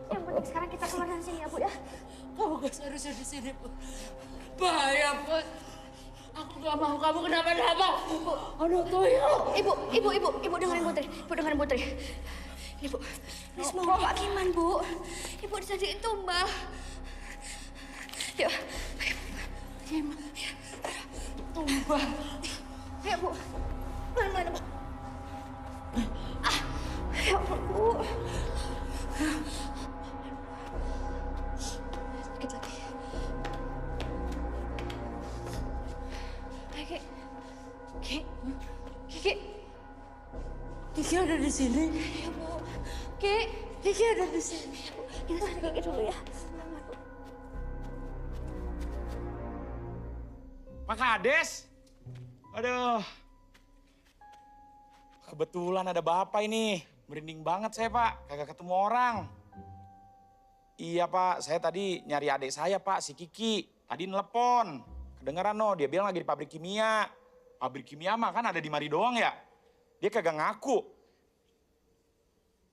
Yang penting sekarang kita keluar dari sini ya, Bu ya. Kamu gak seharusnya di sini, Bu. Bahaya, Bu. Aku gak mau kamu kenapa-napa. Bu. Aduh, tuyul. Ibu dengerin Putri. Ibu dengerin Putri. Ibu, ini semua Pak Kiman, Bu. Ibu jadi tumbal. Yuk, Kiman. Tumbal. Ayo, Bu. Mana, Bu? Ya ampun, Bu. Sedikit lagi. Ayo, Ki. Ki. Kiki ada di sini. Ya, Bu. Kiki ada di sini. Kita cari Kiki dulu ya. Pak Kades. Aduh. Kebetulan ada Bapak ini. Merinding banget saya, Pak. Kagak ketemu orang. Iya, Pak. Saya tadi nyari adik saya, Pak. Si Kiki. Tadi nelepon. Kedengeran no. Dia bilang lagi di pabrik kimia. Pabrik kimia mah kan ada di mari doang ya. Dia kagak ngaku.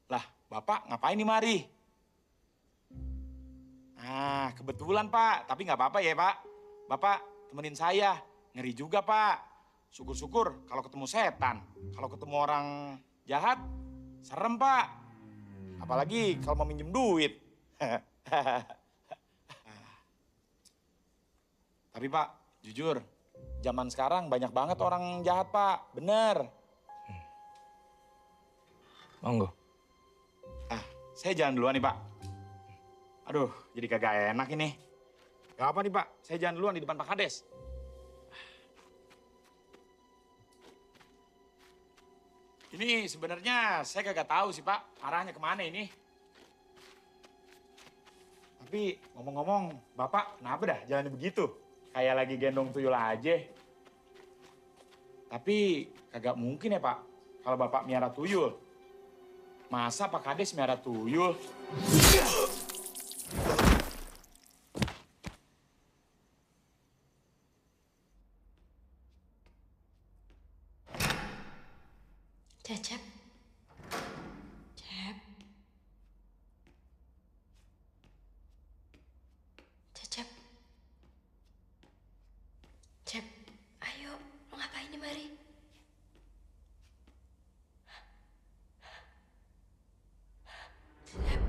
Lah, Bapak ngapain di mari? Nah, kebetulan, Pak. Tapi nggak apa-apa ya, Pak. Bapak temenin saya. Ngeri juga, Pak. Syukur-syukur kalau ketemu setan. Kalau ketemu orang jahat, serem, Pak. Apalagi kalau mau minjem duit. Tapi, Pak, jujur, zaman sekarang banyak banget orang jahat, Pak. Bener. Monggo. Saya jalan duluan nih, Pak. Aduh, jadi kagak enak ini. Gak apa nih, Pak. Saya jalan duluan di depan Pak Kades. Ini sebenarnya saya kagak tahu sih, Pak. Arahnya kemana ini. Tapi ngomong-ngomong, Bapak kenapa dah jalan begitu? Kayak lagi gendong tuyul aja. Tapi kagak mungkin ya, Pak. Kalau Bapak miara tuyul. Masa Pak Kades miara tuyul? Cecep. Cep. Cecep. Cep, ayo. Lo ngapain di mari? Cep.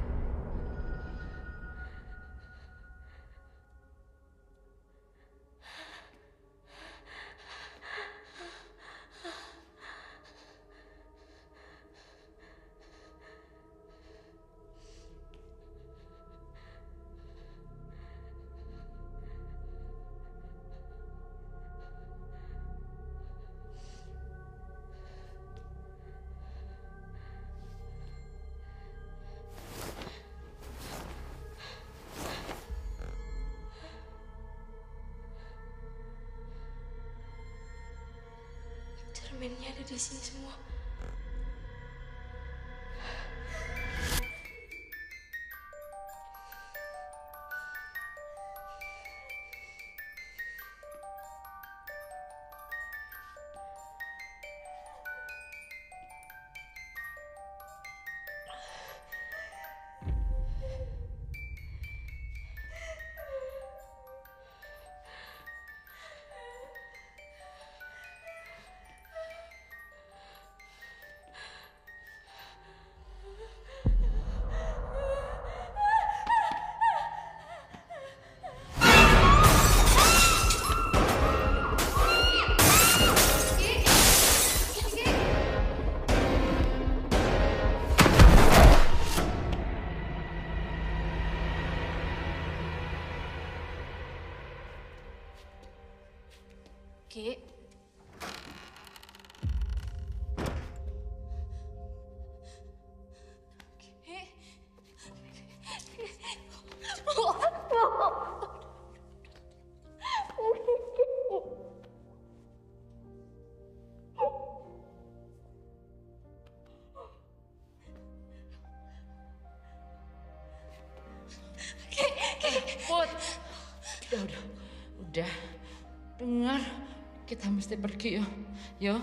Cerminnya ada di sini semua. Ki. Put. Udah. Dengar, kita mesti pergi yo. Yo.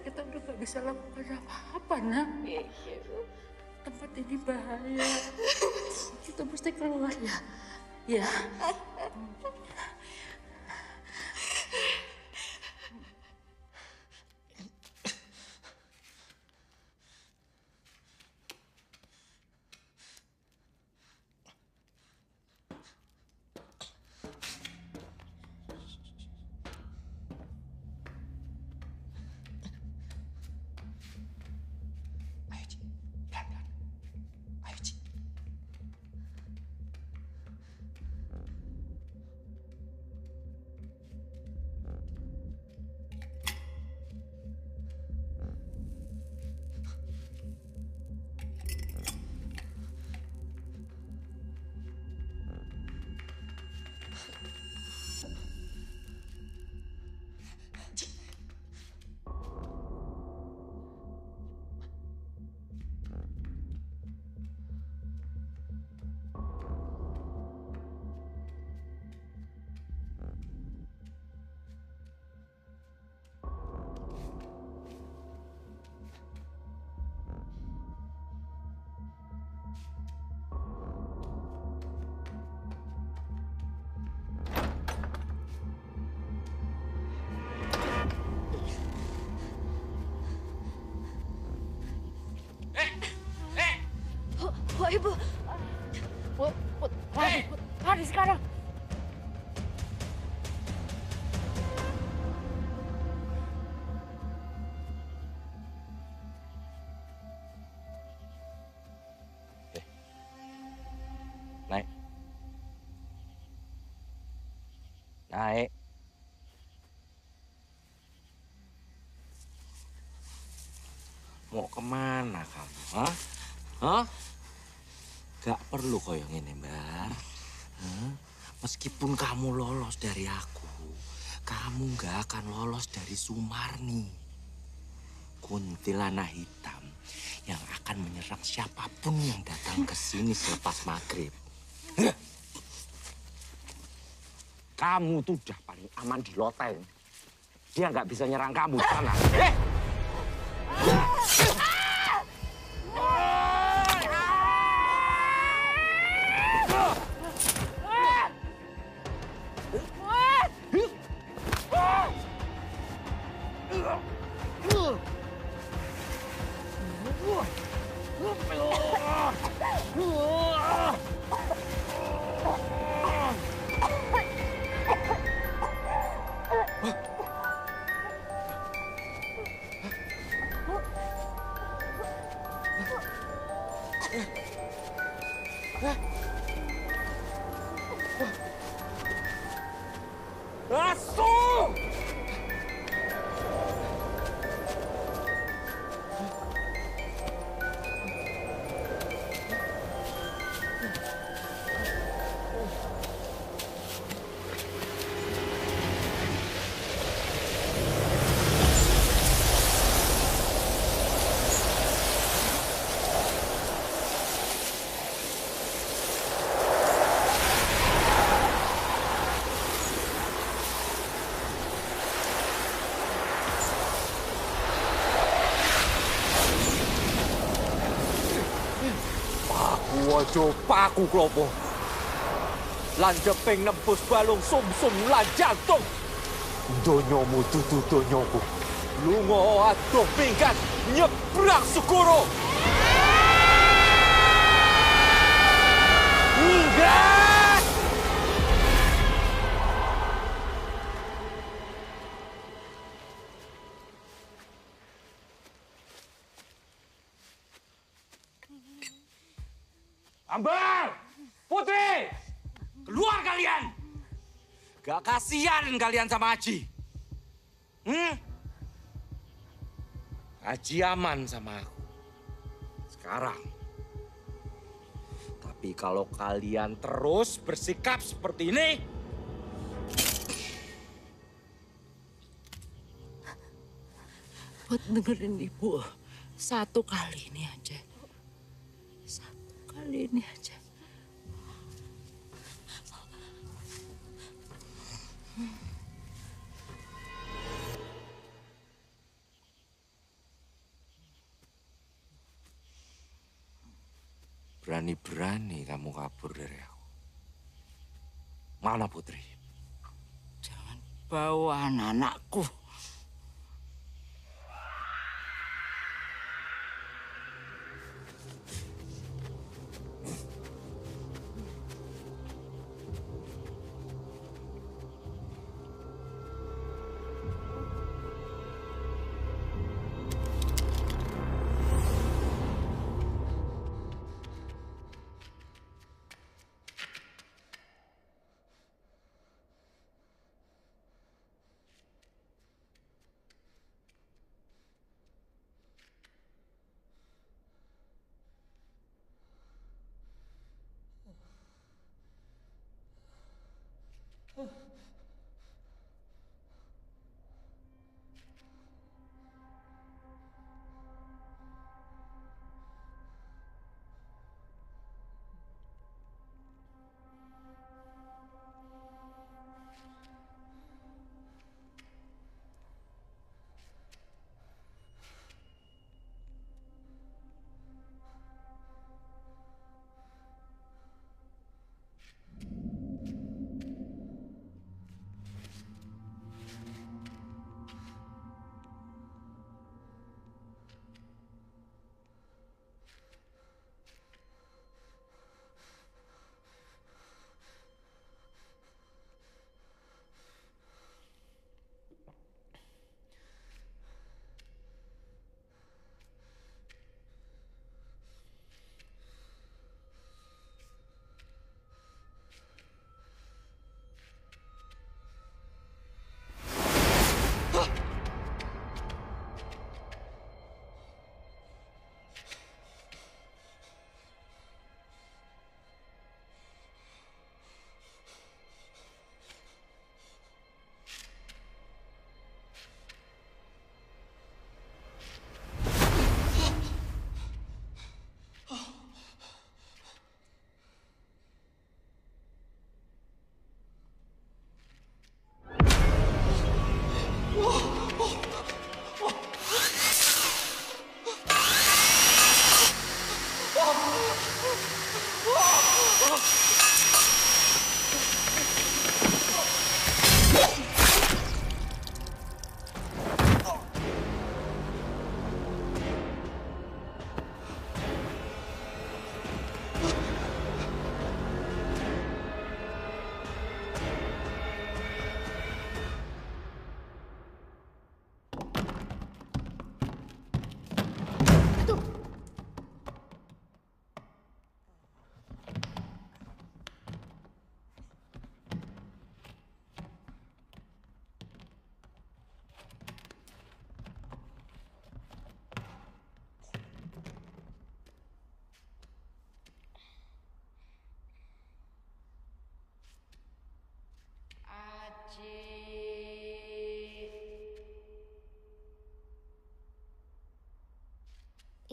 Kita udah gak bisa lakukan apa-apa, nak. Tempat ini bahaya. Kita mesti keluar ya. Ya. Ibu. Put, lari sekarang. Naik. Naik. Mau kemana kamu? Hah? Hah? Gak perlu koyo ngene, Mbak. Hah? Meskipun kamu lolos dari aku, kamu gak akan lolos dari Sumarni. Kuntilanak hitam yang akan menyerang siapapun yang datang ke sini selepas maghrib. Kamu tuh udah paling aman di loteng. Dia nggak bisa nyerang kamu di sana. Langsung! Ojo paku klopo. Landeping nembus balung sumsum lan jantung. Donyomu dudu donyoku. Lunga adoh pinggan nyebrang segoro. Enggak! Ambar! Putri! Keluar kalian! Gak kasihan kalian sama Aji. Aji aman sama aku. Sekarang. Tapi kalau kalian terus bersikap seperti ini... Buat dengerin ibu. Satu kali ini aja. Kali ini aja. Berani-berani kamu kabur dari aku. Mana Putri? Jangan bawa anak-anakku.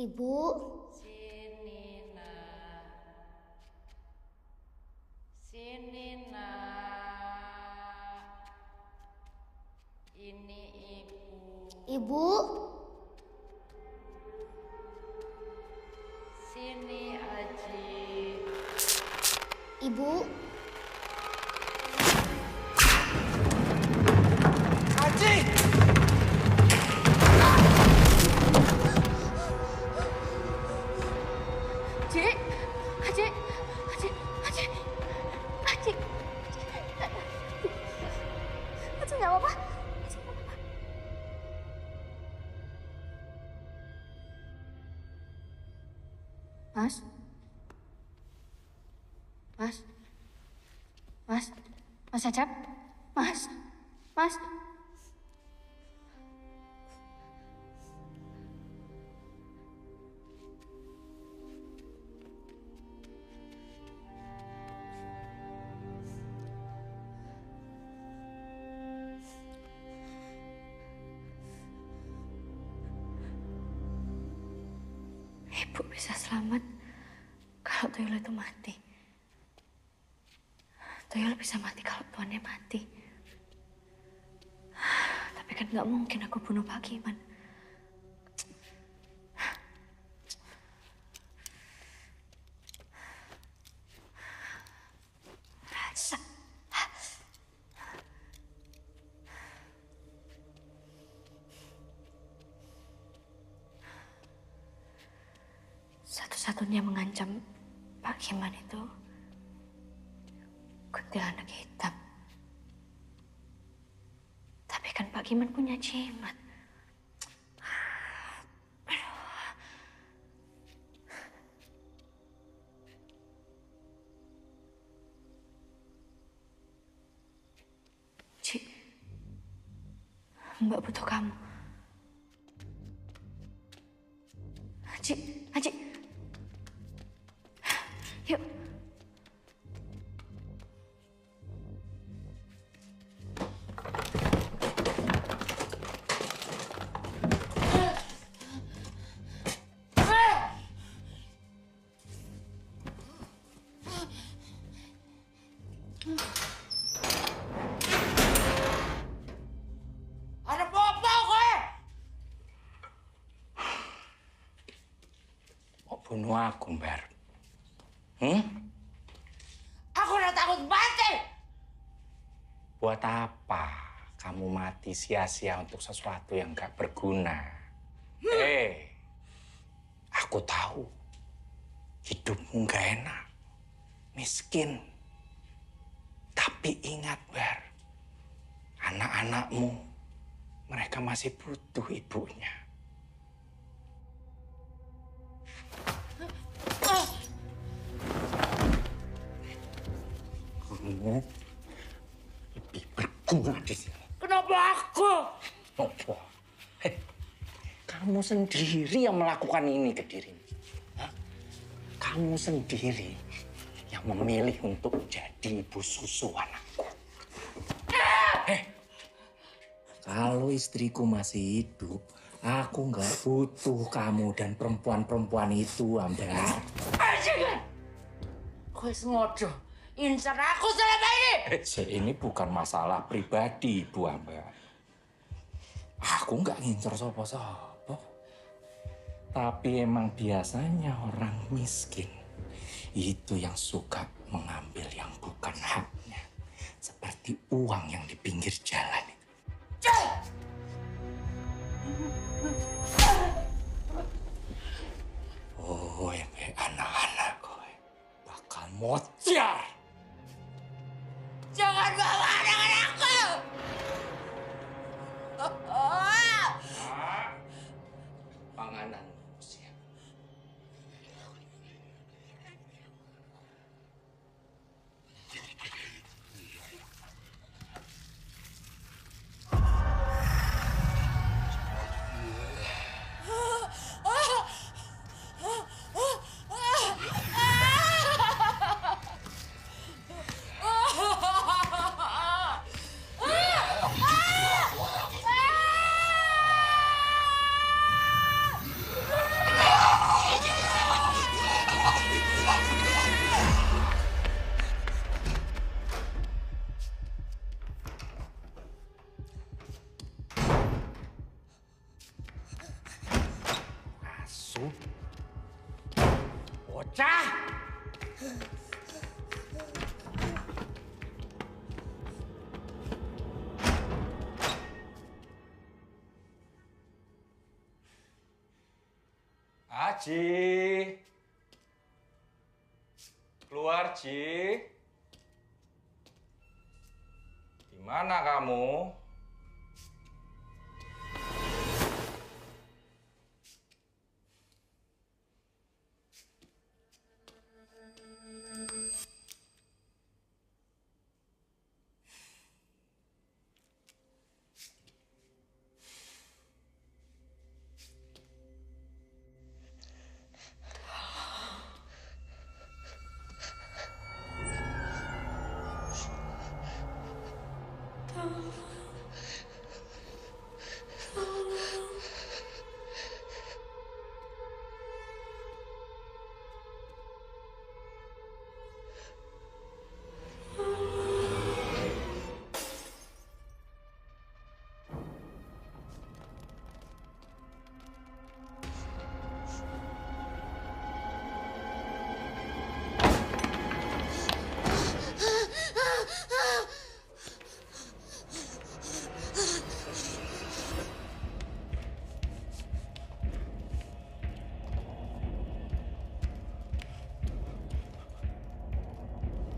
Ibu. Sini nak. Sini nak. Ini ibu. Ibu. Sini Aji. Ibu. Aji! Aji, Aji, Aji, Aji, Aji, Aji nggak apa-apa. Mas, Mas, Mas, Mas Acap, Mas, Mas. Ibu bisa selamat kalau Tuyul itu mati. Tuyul bisa mati kalau tuannya mati. Tapi kan nggak mungkin aku bunuh Pak Giman. Satu-satunya mengancam Pak Giman itu kuntilanak hitam. Tapi kan Pak Giman punya jimat. Ci, Mbak butuh kamu. Ci, Aji. Yuk. Ada apa kowe? Mau bunuh aku, Mbar? Aku udah takut mati. Buat apa kamu mati sia-sia untuk sesuatu yang gak berguna? Aku tahu hidupmu gak enak, miskin. Tapi ingat, Bar, anak-anakmu, mereka masih butuh ibunya. Kamu lebih berguna di sini. Kenapa aku? Apa? Kamu sendiri yang melakukan ini ke dirimu. Kamu sendiri yang memilih untuk jadi ibu susu anakku. Kalau istriku masih hidup, aku nggak butuh kamu dan perempuan-perempuan itu, Ambar. Jangan! Kowe sengaja incar aku selama ini. Ini bukan masalah pribadi, Bu Ambar. Aku nggak ngincar sopo-sopo. Tapi emang biasanya orang miskin itu yang suka mengambil yang bukan haknya. Seperti uang yang di pinggir jalan itu. Oh, anak-anak kowe bakal mocar. Jangan bawa anak-anakku. Panganan siap. Bu. Bocah! Aji! Keluar, Ji. Di mana kamu?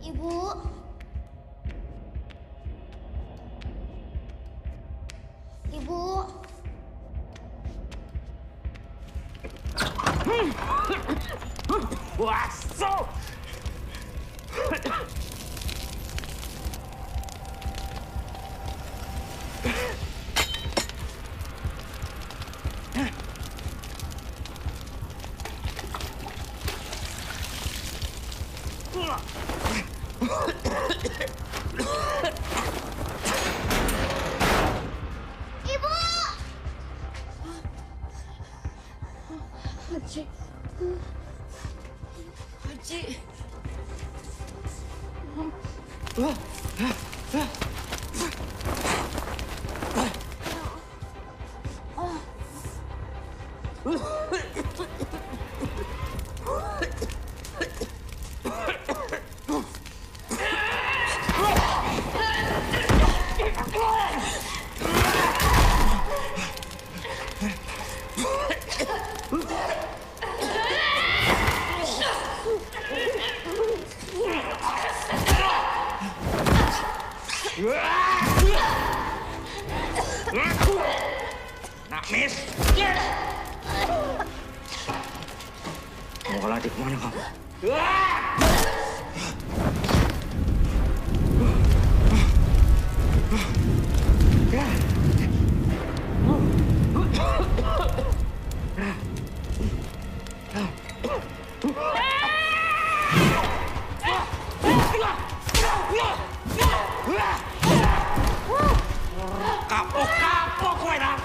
Ibu. Ibu. Waso! Ibu. Haji. Haji. Nak Miss. Mau lari kemana kamu? Kapok kowe dah.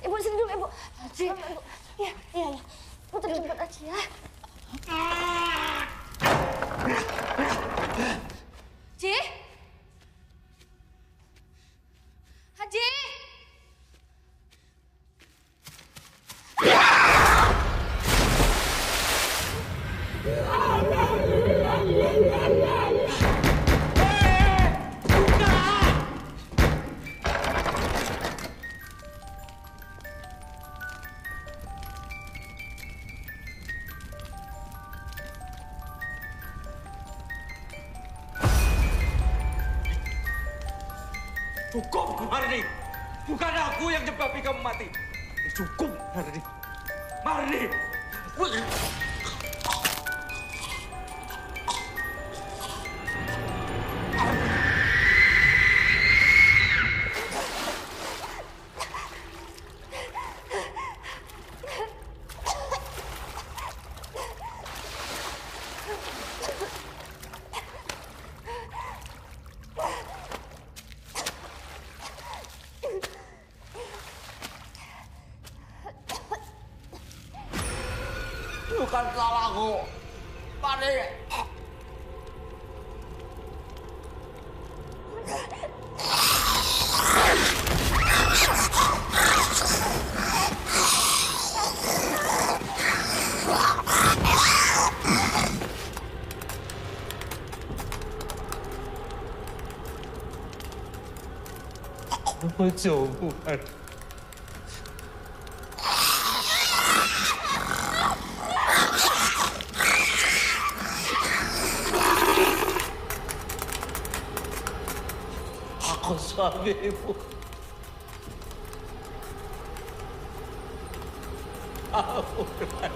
Ibu, Cukup, Marni. Bukan aku yang nyebabi kamu mati. Cukup, Marni. Marni. Bukan salahku. Marni. Apa jawaban? Aku suami ibu. Ampunan.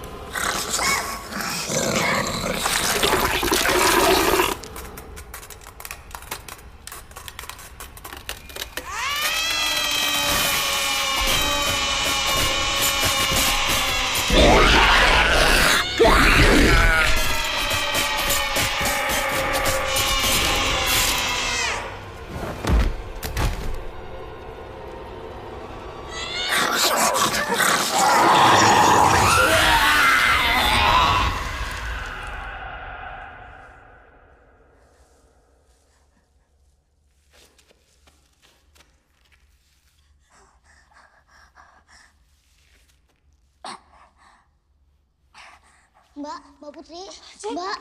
Mbak Putri, Mbak.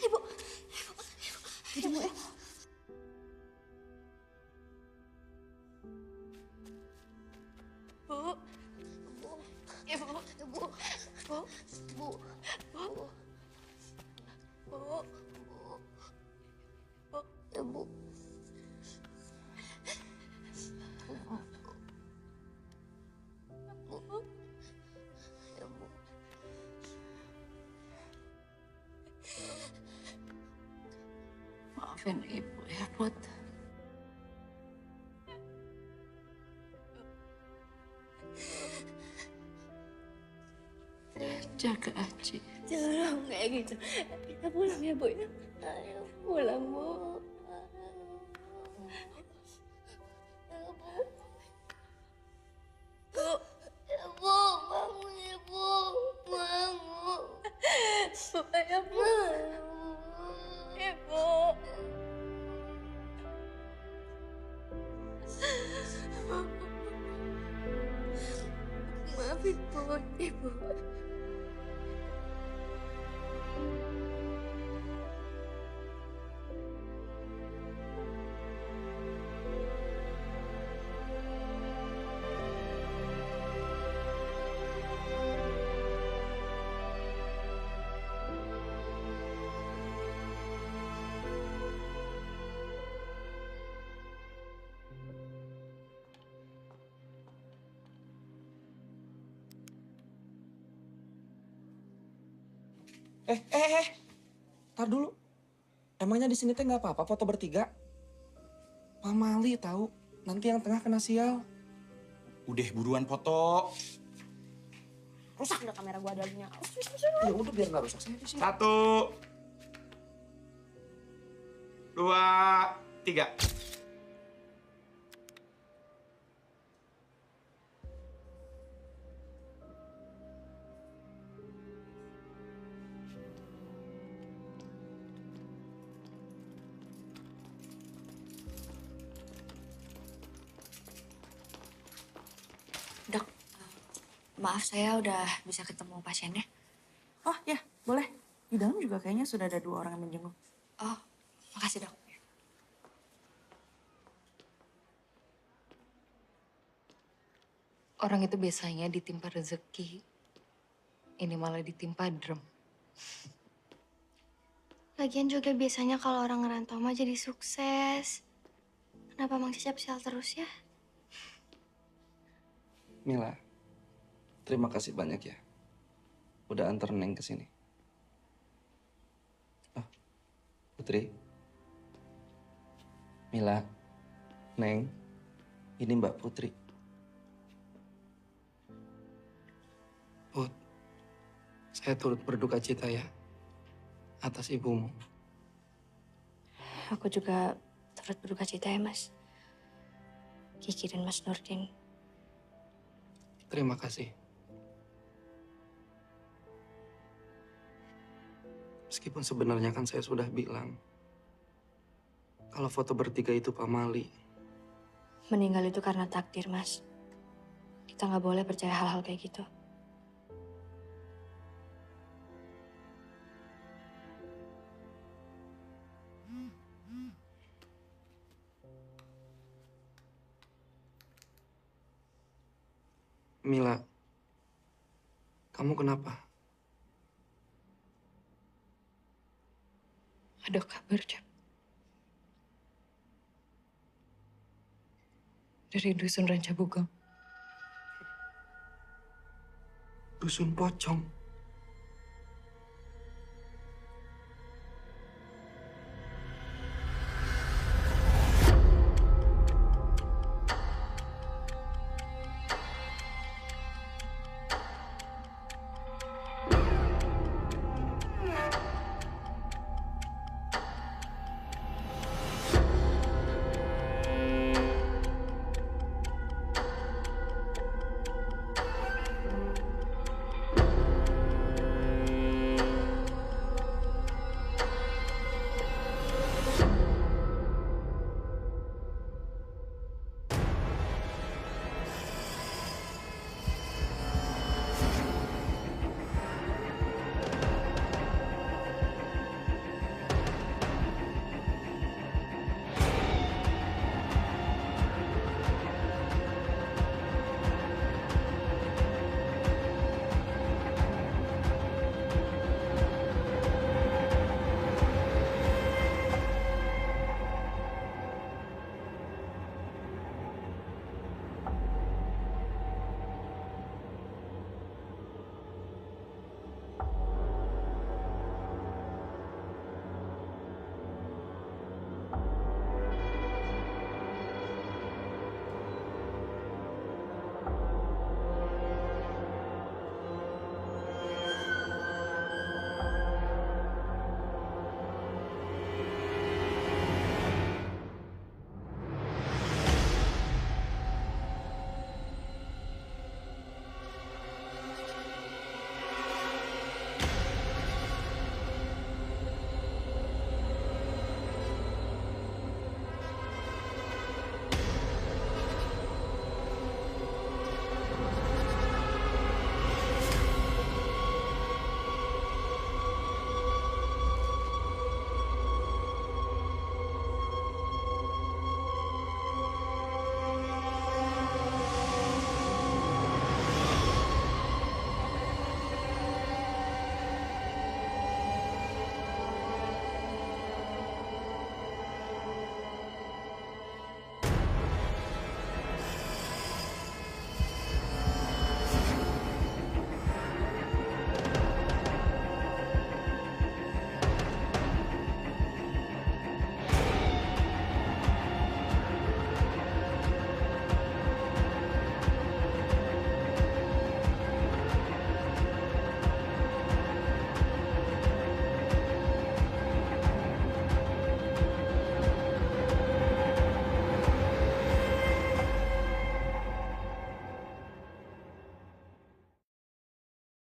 Ibu. Ibu ya. Bu. Ibu. Ibu. Bu. Bu. Bu. Bu. Ibu. Maafin ibu ya, Put. Jaga Aci. Jangan kayak gitu. Kita pulang ya, Bu ya. Ayo pulang, Bu. Bu. Ibu, bangun Ibu. Bangun. Bu, ayo Bu. Ibu. Maafin Bu, Ibu. Tar dulu. Emangnya di sini teh nggak apa-apa foto bertiga? Pamali tahu. Nanti yang tengah kena sial. Udah buruan foto. Rusak udah kamera gua adanya. Ya udah biar nggak rusak saya di sini. 1, 2, 3. Dok, maaf saya udah bisa ketemu pasiennya. Oh ya, boleh. Di dalam juga kayaknya sudah ada 2 orang yang menjenguk. Oh, makasih dok. Orang itu biasanya ditimpa rezeki. Ini malah ditimpa drum. Lagian juga biasanya kalau orang ngerantau mah jadi sukses. Kenapa Mang Cecep sial terus ya? Mila, terima kasih banyak ya. Udah antar Neng ke sini. Oh, Putri. Mila, Neng, ini Mbak Putri. Put, saya turut berduka cita ya atas ibumu. Aku juga turut berduka cita ya, Mas. Kiki dan Mas Nurdin. Terima kasih. Meskipun sebenarnya kan saya sudah bilang kalau foto bertiga itu pamali. Meninggal itu karena takdir, Mas. Kita nggak boleh percaya hal-hal kayak gitu. Mila, kamu kenapa? Ada kabar, Cap. Dari Dusun Ranca Bugong. Dusun Pocong.